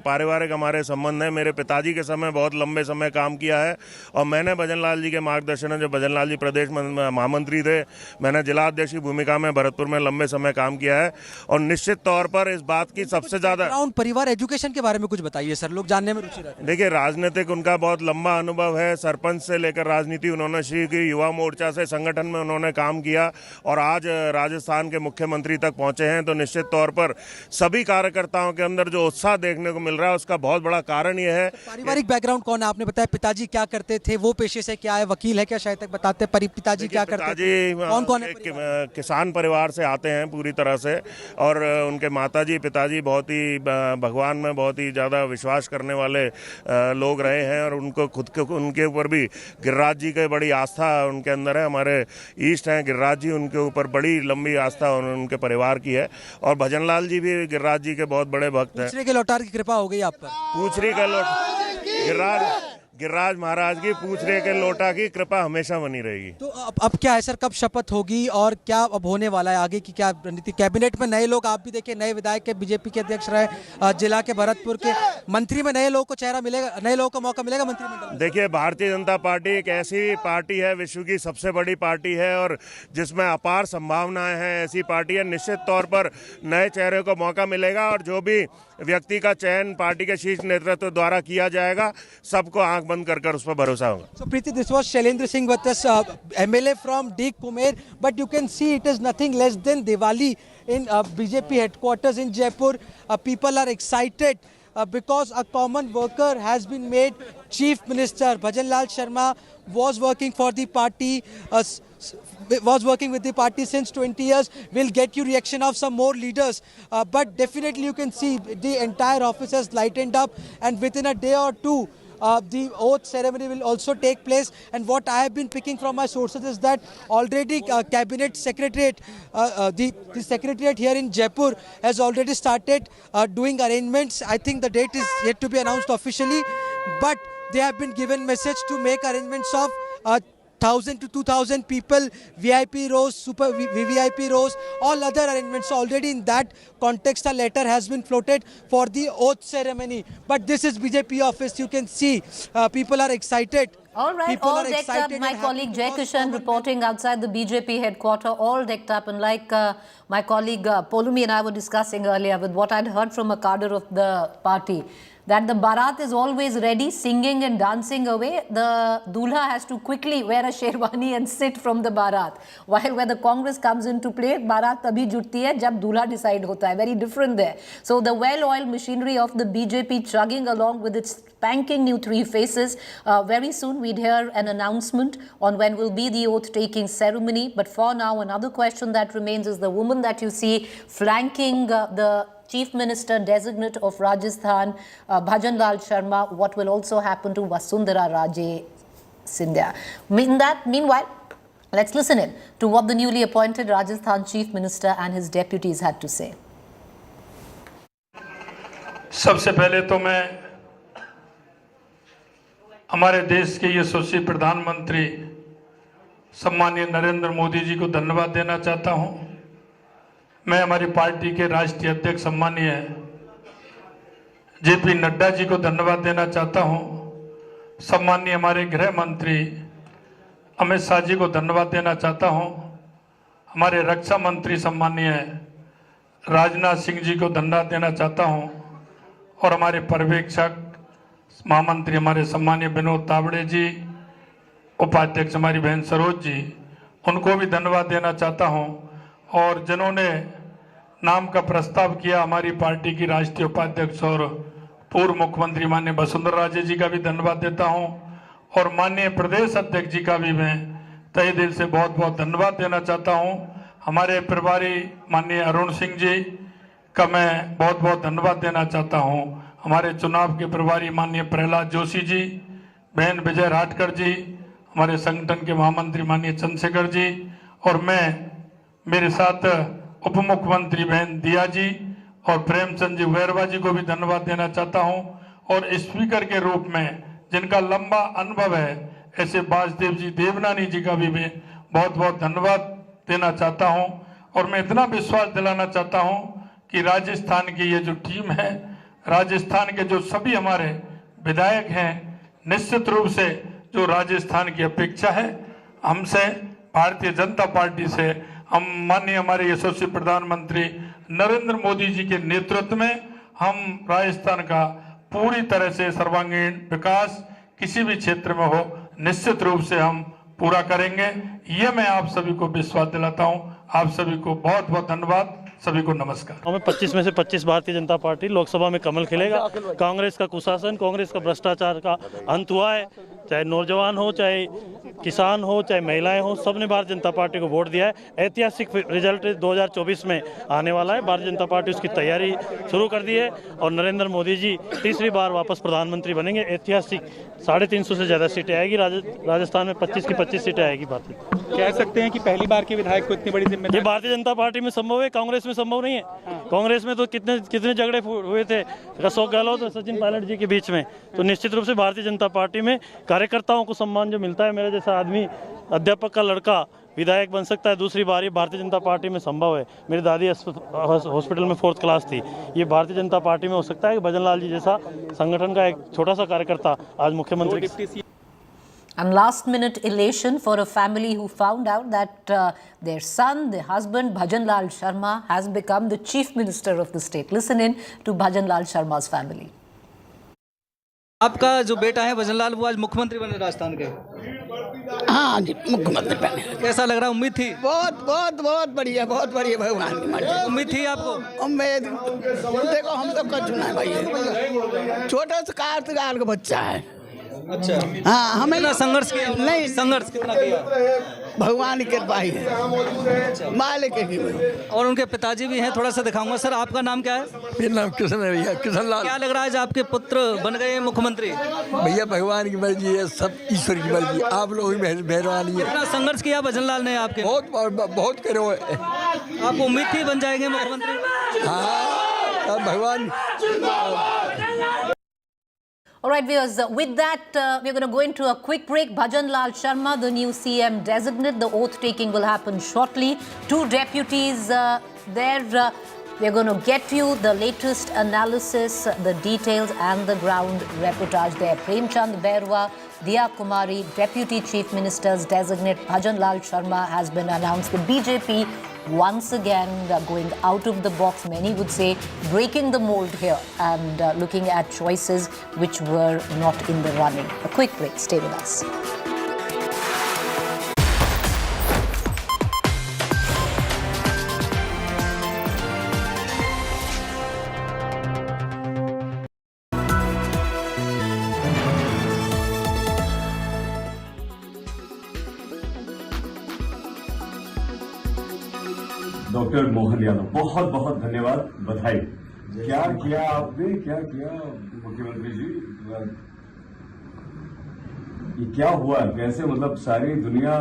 पारिवारिक हमारे संबंध हैं। मेरे पिताजी के समय बहुत लंबे समय काम किया है और मैंने भजन लाल जी के मार्गदर्शन में, जब भजन लाल जी प्रदेश महामंत्री थे, मैंने जिला अध्यक्ष की भूमिका में भरतपुर में लंबे समय काम किया है। और निश्चित तौर पर इस बात की सबसे ज़्यादा परिवार एजुकेशन के बारे में कुछ बताइए सर, लोग जानने में रुचि रखते हैं। देखिए, राजनीतिक उनका बहुत लंबा अनुभव है। सरपंच से लेकर राजनीति उन्होंने शुरू की, युवा मोर्चा से संगठन में उन्होंने काम किया और आज राजस्थान के मुख्यमंत्री तक पहुंचे हैं। तो निश्चित तौर पर सभी कार्यकर्ताओं के अंदर जो उत्साह देखने को मिल रहा है, उसका बहुत बड़ा कारण यह है। पारिवारिक बैकग्राउंड कौन है? आपने बताया पिताजी क्या करते थे, वो पेशे से क्या है, वकील है क्या, शायद तक बताते हैं। पिताजी क्या करते थे, कौन है? किसान परिवार से आते हैं पूरी तरह से, और उनके माताजी पिताजी बहुत ही भगवान में बहुत ही ज़्यादा विश्वास करने वाले लोग रहे हैं और उनको खुद के उनके ऊपर भी गिरिराज जी की बड़ी आस्था उनके अंदर है। हमारे ईष्ट हैं गिरिराज जी, उनके ऊपर बड़ी लंबी आस्था उनके परिवार की है। और भजन लाल जी भी गिरिराज जी के बहुत बड़े भक्त हैं। पूछरे के लौटार की कृपा हो गई आप पर। पूछरी का गिरिराज महाराज की पूछरे के लोटा की कृपा हमेशा बनी रहेगी। तो अब क्या है सर, कब शपथ होगी और क्या अब होने वाला है आगे की क्या रणनीति? कैबिनेट में नए लोग, आप भी देखिए, नए विधायक के बीजेपी के अध्यक्ष रहे, जिला के भरतपुर के मंत्री में नए लोगों को चेहरा मिलेगा, नए लोगों को मौका मिलेगा मंत्रिमंडल? देखिए, भारतीय जनता पार्टी एक ऐसी पार्टी है, विश्व की सबसे बड़ी पार्टी है और जिसमें अपार संभावनाएं हैं। ऐसी पार्टी है, निश्चित तौर पर नए चेहरे को मौका मिलेगा और जो भी व्यक्ति का चयन पार्टी के शीर्ष नेतृत्व द्वारा किया जाएगा, सबको आंख बंद कर उस पर भरोसा होगा। So Preeti, this was Shailendra Singh with us, MLA from Dick Kumer, but you can see it is nothing less than Diwali in BJP headquarters in Jaipur. People are excited because a common worker has been made Chief Minister. Bhajan Lal Sharma was working for the party, was working with the party since 20 years. We'll get you reaction of some more leaders, but definitely you can see the entire office has lightened up, and within a day or two the oath ceremony will also take place. And what I have been picking from my sources is that already cabinet secretariat, the secretariat here in Jaipur has already started doing arrangements. I think the date is yet to be announced officially, but they have been given message to make arrangements of 1,000 to 2,000 people, VIP rows, super VVIP rows, all other arrangements. So already in that context, a letter has been floated for the oath ceremony. But this is BJP office. You can see people are excited. All right, people all are decked up. My colleague Jay Kishan reporting outside the BJP headquarters, all decked up. And like my colleague Polumi and I were discussing earlier with what I'd heard from a cadre of the party, that the Bharat is always ready, singing and dancing away. The Dulha has to quickly wear a sherwani and sit from the Bharat. While where the Congress comes into play, Bharat tabhi jutti hai jab Dulha decide hota hai. Very different there. So the well-oiled machinery of the BJP chugging along with its spanking new three faces. Very soon we'd hear an announcement on when will be the oath-taking ceremony. But for now, another question that remains is the woman that you see flanking the Chief Minister designate of Rajasthan, Bhajan Lal Sharma, what will also happen to Vasundhara Raje Sindhya. Meanwhile, let's listen in to what the newly appointed Rajasthan Chief Minister and his deputies had to say. सबसे पहले तो मैं हमारे देश के यशस्वी प्रधानमंत्री सम्मानीय नरेंद्र मोदी जी को धन्यवाद देना चाहता हूं। मैं हमारी पार्टी के राष्ट्रीय अध्यक्ष सम्मानीय जेपी नड्डा जी को धन्यवाद देना चाहता हूं। सम्मानीय हमारे गृह मंत्री अमित शाह जी को धन्यवाद देना चाहता हूं। हमारे रक्षा मंत्री सम्मानीय राजनाथ सिंह जी को धन्यवाद देना चाहता हूं और हमारे पर्यवेक्षक महामंत्री हमारे सम्मानीय विनोद तावड़े जी, उपाध्यक्ष हमारी बहन सरोज जी, उनको भी धन्यवाद देना चाहता हूं। और जिन्होंने नाम का प्रस्ताव किया, हमारी पार्टी की राष्ट्रीय उपाध्यक्ष और पूर्व मुख्यमंत्री माननीय वसुंधरा राजे जी का भी धन्यवाद देता हूं और माननीय प्रदेश अध्यक्ष जी का भी मैं तहे दिल से बहुत बहुत धन्यवाद देना चाहता हूं। हमारे प्रभारी माननीय अरुण सिंह जी, का मैं बहुत बहुत धन्यवाद देना चाहता हूं। हमारे चुनाव के प्रभारी माननीय प्रहलाद जोशी जी, बहन विजय राठकर जी, हमारे संगठन के महामंत्री माननीय चंद्रशेखर जी, और मैं मेरे साथ उप मुख्यमंत्री बहन दिया जी और प्रेमचंद जी वैरवा जी को भी धन्यवाद देना चाहता हूं। और स्पीकर के रूप में जिनका लंबा अनुभव है, ऐसे वासुदेव जी देवनानी जी का भी मैं बहुत बहुत धन्यवाद देना चाहता हूं। और मैं इतना विश्वास दिलाना चाहता हूं कि राजस्थान की ये जो टीम है, राजस्थान के जो सभी हमारे विधायक हैं, निश्चित रूप से जो राजस्थान की अपेक्षा है हमसे, भारतीय जनता पार्टी से, हम माननीय हमारे यशस्वी प्रधानमंत्री नरेंद्र मोदी जी के नेतृत्व में हम राजस्थान का पूरी तरह से सर्वांगीण विकास किसी भी क्षेत्र में हो, निश्चित रूप से हम पूरा करेंगे। ये मैं आप सभी को विश्वास दिलाता हूं। आप सभी को बहुत बहुत धन्यवाद, सभी को नमस्कार। हमें 25 में से 25 भारतीय जनता पार्टी लोकसभा में कमल खिलेगा। कांग्रेस का कुशासन, कांग्रेस का भ्रष्टाचार का अंत हुआ है। चाहे नौजवान हो, चाहे किसान हो, चाहे महिलाएं हो, सबने भारतीय जनता पार्टी को वोट दिया है। ऐतिहासिक रिजल्ट 2024 में आने वाला है। भारतीय जनता पार्टी उसकी तैयारी शुरू कर दी है और नरेंद्र मोदी जी तीसरी बार वापस प्रधानमंत्री बनेंगे। ऐतिहासिक 350 से ज्यादा सीटें आएगी राजस्थान में, 25 की 25 सीटें आएगी। भारतीय कह सकते हैं कि पहली बार के विधायक को इतनी बड़ी जिम्मेदारी ये भारतीय जनता पार्टी में संभव है, कांग्रेस में संभव नहीं है। कांग्रेस में तो कितने झगड़े हुए थे अशोक गहलोत और सचिन पायलट जी के बीच में। तो निश्चित रूप से भारतीय जनता पार्टी में कार्यकर्ताओं को सम्मान जो मिलता है, मेरे जैसा आदमी, अध्यापक का लड़का विधायक बन सकता है दूसरी बार, ये भारतीय जनता पार्टी में संभव है। मेरी दादी हॉस्पिटल में 4th क्लास थी, ये भारतीय जनता पार्टी में हो सकता है कि भजन लाल जी जैसा संगठन का एक छोटा सा कार्यकर्ता आज मुख्यमंत्री। And last minute elation for a family who found out that their son, their husband, Bhajan Lal Sharma, has become the chief minister of the state. Listen in to Bhajan Lal Sharma's family. आपका जो बेटा है भजन लाल, वो आज मुख्यमंत्री बने राजस्थान के। हाँ जी, मुख्यमंत्री बने। कैसा लग रहा है? उम्मीद थी? बहुत बहुत बहुत बढ़िया, बहुत बढ़िया। भगवान की मर्जी। उम्मीद थी आपको? उम्मीद देखो, हम सबका चुना है भाई। छोटा सा कारतगार का बच्चा है। अच्छा, हाँ, हमें संघर्ष किया? नहीं, संघर्ष कितना किया? भगवान की कृपा ही है, मालिक की। और उनके पिताजी भी हैं, थोड़ा सा दिखाऊंगा। सर, आपका नाम क्या है? मेरा नाम किशन है भैया, किशन लाल। क्या लग रहा है आज आपके पुत्र बन गए मुख्यमंत्री? भैया भगवान की मर्जी है, सब ईश्वर की मर्जी। आप लोग ही मेहरबानी है। कितना संघर्ष किया भजन लाल ने आपके? बहुत करे हुए। आपको उम्मीद थी बन जाएंगे मुख्यमंत्री? हाँ, भगवान। All right, viewers, with that, we're going to go into a quick break. Bhajan Lal Sharma, the new CM designate, the oath taking will happen shortly. 2 deputies there. We're going to get you the latest analysis, the details and the ground reportage there. Premchand Berwa, Diya Kumari, Deputy Chief Minister's designate Bhajan Lal Sharma has been announced. The BJP once again going out of the box, many would say, breaking the mold here and looking at choices which were not in the running. A quick break. Stay with us. Doctor Mohan Yadav, बहुत बहुत धन्यवाद, बधाई। क्या किया आपने, क्या किया मुख्यमंत्री जी? ये क्या हुआ, कैसे, मतलब सारी दुनिया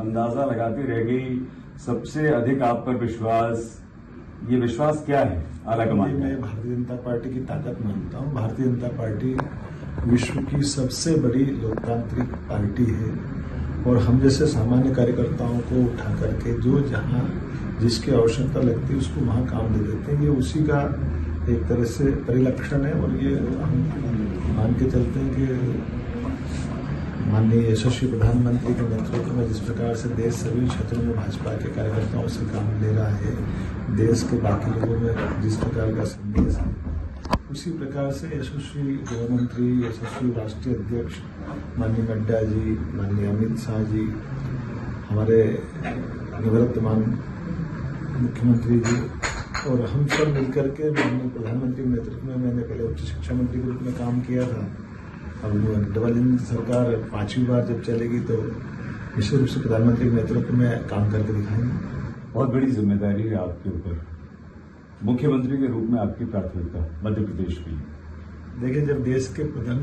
अंदाजा लगाती रह गई, सबसे अधिक आप पर विश्वास, ये विश्वास क्या है आलाकमान? मैं भारतीय जनता पार्टी की ताकत मानता हूँ। भारतीय जनता पार्टी विश्व की सबसे बड़ी लोकतांत्रिक पार्टी है और हम जैसे सामान्य कार्यकर्ताओं को उठा करके जो जहाँ जिसकी आवश्यकता लगती है उसको वहाँ काम दे देते हैं। ये उसी का एक तरह से परिलक्षण है और ये हम मान के चलते हैं कि माननीय यशस्वी प्रधानमंत्री के नेतृत्व में जिस प्रकार से देश सभी क्षेत्रों में भाजपा के कार्यकर्ताओं से काम ले रहा है, देश के बाकी लोगों में जिस प्रकार का संदेश है, उसी प्रकार से यशस्वी गृहमंत्री, यशस्वी राष्ट्रीय अध्यक्ष माननीय नड्डा जी, माननीय अमित शाह जी, हमारे निवर्तमान मुख्यमंत्री जी और हम सब मिलकर के माननीय प्रधानमंत्री के नेतृत्व में, मैंने पहले उच्च शिक्षा मंत्री के रूप में काम किया था। अब डबल इंजन सरकार 5वीं बार जब चलेगी तो निश्चित रूप से प्रधानमंत्री के नेतृत्व में काम करके दिखाएंगे। बहुत बड़ी जिम्मेदारी है आपके ऊपर। मुख्यमंत्री के रूप में आपकी प्राथमिकता मध्य प्रदेश के लिए? देखिए, जब देश के प्रधान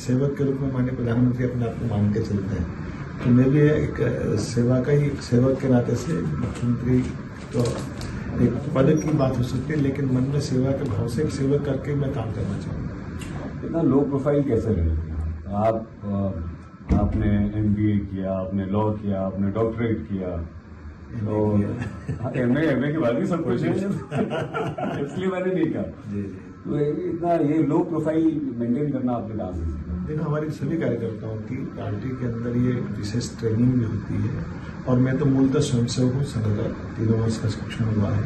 सेवक के रूप में माननीय प्रधानमंत्री अपने आप को मान के चलते हैं, तो मैं भी एक सेवक के नाते से मुख्यमंत्री तो एक पद की बात हो सकती है, लेकिन मन में सेवा के भाव से एक सेवक करके मैं काम करना चाहूँगा। इतना लो प्रोफाइल कैसे रहे आपने MBA किया, आपने लॉ किया, आपने डॉक्टरेट किया, तो MA के बाद भी सब कुछ है इसलिए मैंने नहीं कहा। तो इतना ये लो प्रोफाइल मेंटेन करना आपके काम है। देखो, हमारे सभी कार्यकर्ताओं की पार्टी के अंदर ये विशेष ट्रेनिंग भी होती है, और मैं तो मूलतः स्वयंसेवक हूँ। संगठन 3 वर्ष का शिक्षण हुआ है,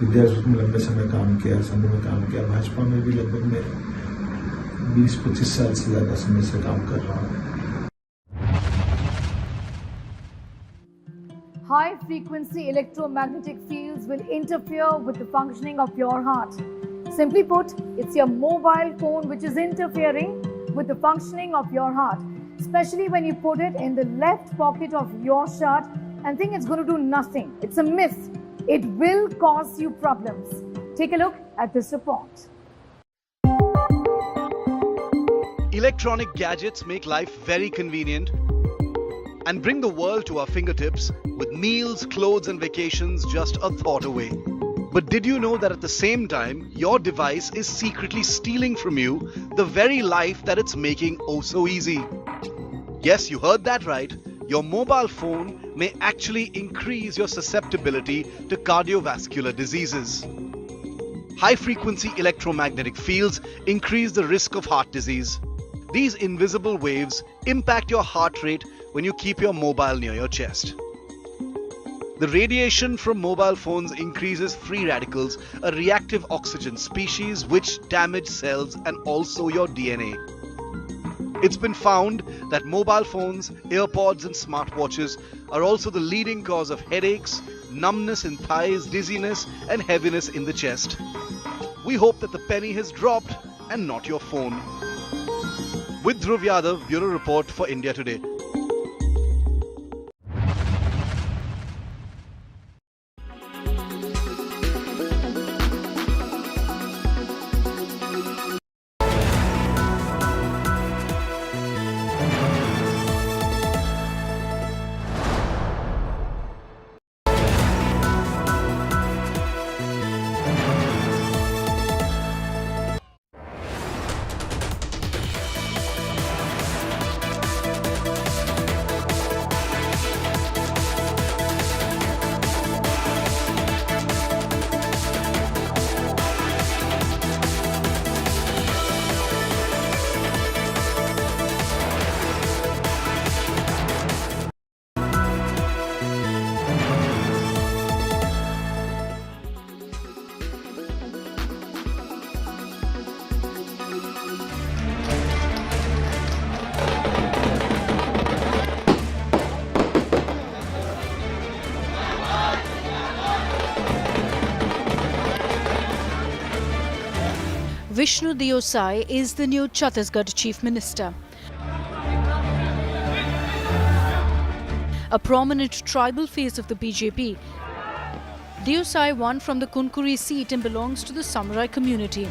विद्यार्थी में लंबे समय काम किया, संघ में काम किया, भाजपा में भी लगभग मैं 20-25 साल से ज्यादा समय से काम कर रहा हूँ। High frequency electromagnetic fields will interfere with the functioning of your heart. Simply put, it's your mobile phone which is interfering with the functioning of your heart, especially when you put it in the left pocket of your shirt and think it's going to do nothing. It's a myth. It will cause you problems. Take a look at this report. Electronic gadgets make life very convenient and bring the world to our fingertips, with meals, clothes and vacations just a thought away. But did you know that at the same time, your device is secretly stealing from you the very life that it's making oh so easy? Yes, you heard that right. Your mobile phone may actually increase your susceptibility to cardiovascular diseases. High-frequency electromagnetic fields increase the risk of heart disease. These invisible waves impact your heart rate when you keep your mobile near your chest. The radiation from mobile phones increases free radicals, a reactive oxygen species which damage cells and also your DNA. It's been found that mobile phones, earpods and smartwatches are also the leading cause of headaches, numbness in thighs, dizziness and heaviness in the chest. We hope that the penny has dropped and not your phone. With Dhruv Yadav, Bureau Report for India Today. Vishnu Deosai is the new Chhattisgarh Chief Minister. A prominent tribal face of the BJP, Deosai won from the Kunkuri seat and belongs to the Samurai community.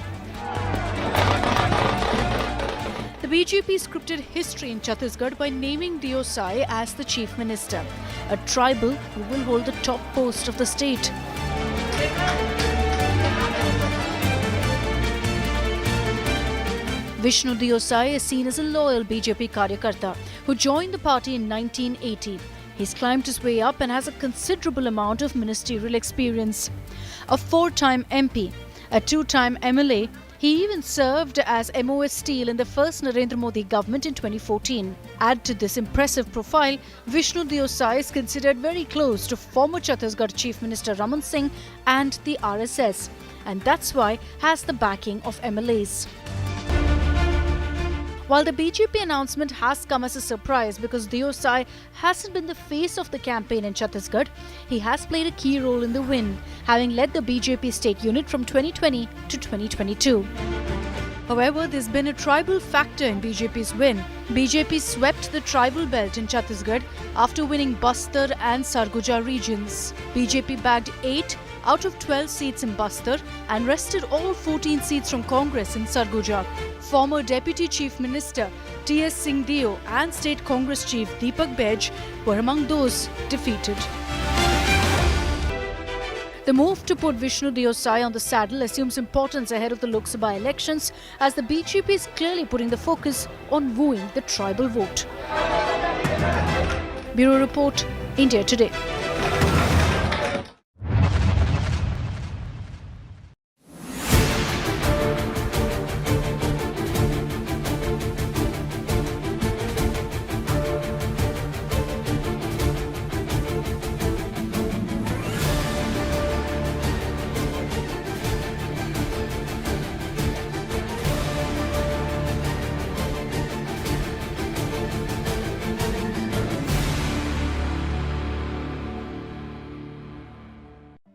The BJP scripted history in Chhattisgarh by naming Deosai as the Chief Minister, a tribal who will hold the top post of the state. Vishnu Deosai is seen as a loyal BJP Karyakarta who joined the party in 1980. He's climbed his way up and has a considerable amount of ministerial experience. A 4-time MP, a 2-time MLA, he even served as MOS Steel in the first Narendra Modi government in 2014. Add to this impressive profile, Vishnu Deosai is considered very close to former Chhattisgarh Chief Minister Raman Singh and the RSS, and that's why has the backing of MLAs. While the BJP announcement has come as a surprise because Deosai hasn't been the face of the campaign in Chhattisgarh, he has played a key role in the win, having led the BJP state unit from 2020 to 2022. However, there's been a tribal factor in BJP's win. BJP swept the tribal belt in Chhattisgarh after winning Bastar and Sarguja regions. BJP bagged 8 out of 12 seats in Bastar and wrested all 14 seats from Congress in Sarguja. Former Deputy Chief Minister T.S. Singhdeo and State Congress Chief Deepak Bej were among those defeated. The move to put Vishnu Deosai on the saddle assumes importance ahead of the Lok Sabha elections, as the BJP is clearly putting the focus on wooing the tribal vote. Bureau Report, India Today.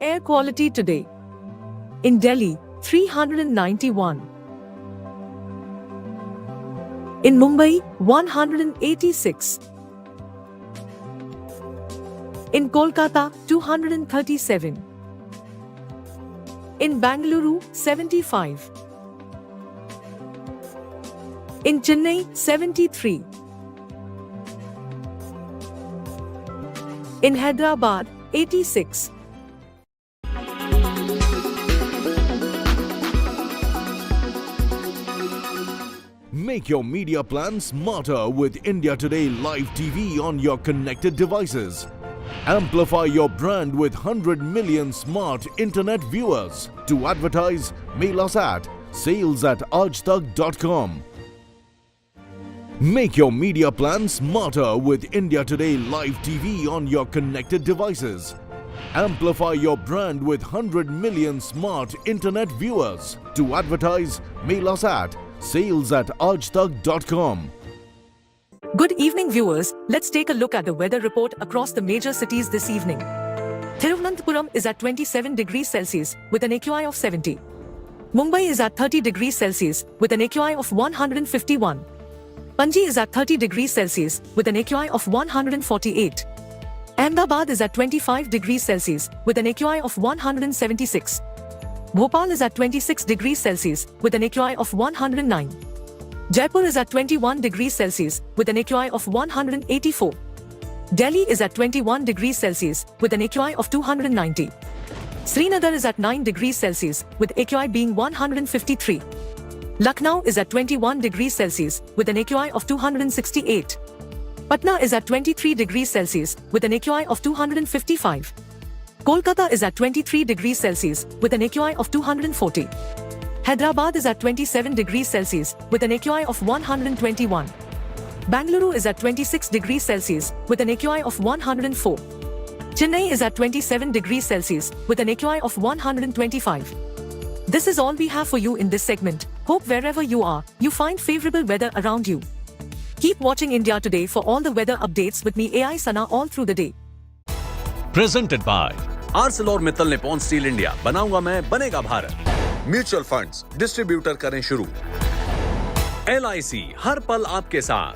Air quality today. In Delhi, 391. In Mumbai, 186. In Kolkata, 237. In Bangalore, 75. In Chennai, 73. In Hyderabad, 86. Make your media plan smarter with India Today Live TV on your connected devices. Amplify your brand with 100 million smart internet viewers. To advertise, mail us at sales@aajtak.com. Make your media plan smarter with India Today Live TV on your connected devices. Amplify your brand with 100 million smart internet viewers. To advertise, mail us at sales@aajtak.com. Good evening, viewers. Let's take a look at the weather report across the major cities this evening. Thiruvananthapuram is at 27 degrees Celsius with an AQI of 70. Mumbai is at 30 degrees Celsius with an AQI of 151. Panji is at 30 degrees Celsius with an AQI of 148. Ahmedabad is at 25 degrees Celsius with an AQI of 176. Bhopal is at 26 degrees Celsius with an AQI of 109. Jaipur is at 21 degrees Celsius with an AQI of 184. Delhi is at 21 degrees Celsius with an AQI of 290. Srinagar is at 9 degrees Celsius with AQI being 153. Lucknow is at 21 degrees Celsius with an AQI of 268. Patna is at 23 degrees Celsius with an AQI of 255. Kolkata is at 23 degrees Celsius with an AQI of 240. Hyderabad is at 27 degrees Celsius with an AQI of 121. Bangalore is at 26 degrees Celsius with an AQI of 104. Chennai is at 27 degrees Celsius with an AQI of 125. This is all we have for you in this segment. Hope wherever you are, you find favorable weather around you. Keep watching India Today for all the weather updates with me AI Sana all through the day. Presented by ArcelorMittal Nippon Steel India. बनाऊंगा मैं, बनेगा Bharat. Mutual funds distributor करें शुरू. LIC हर पल आपके साथ.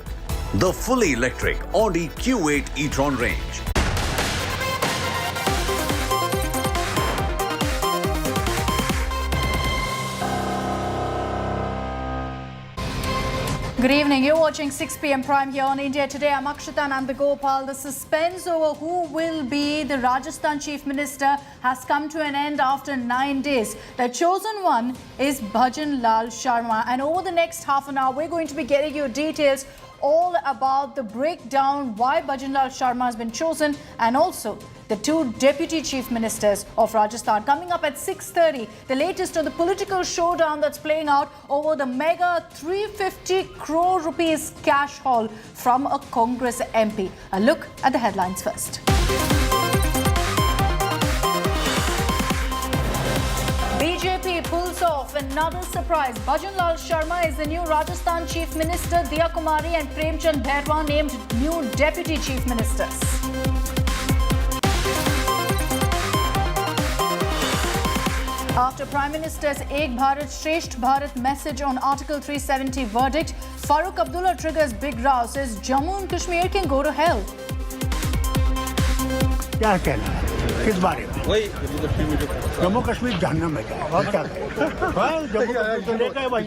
The fully electric Audi Q8 e-tron range. Good evening. You're watching 6 p.m. Prime here on India Today. I'm Akshita Nandagopal. The suspense over who will be the Rajasthan Chief Minister has come to an end after 9 days. The chosen one is Bhajan Lal Sharma. And over the next half an hour, we're going to be getting you details all about the breakdown, why Bhajan Lal Sharma has been chosen, and also the two deputy chief ministers of Rajasthan. Coming up at 6:30, the latest on the political showdown that's playing out over the mega 350 crore rupees cash haul from a Congress MP. A look at the headlines first. BJP pulls off another surprise. Bhajan Lal Sharma is the new Rajasthan Chief Minister. Diya Kumari and Premchand Bhairwa named new Deputy Chief Ministers. After Prime Minister's Ek Bharat Shresht Bharat message on Article 370 verdict, Farooq Abdullah triggers big row, says Jammu and Kashmir can go to hell. क्या कहना है किस बारे में? वही जम्मू कश्मीर जहन्नम में जाए और क्या कहें? जम्मू कश्मीर तो लेकर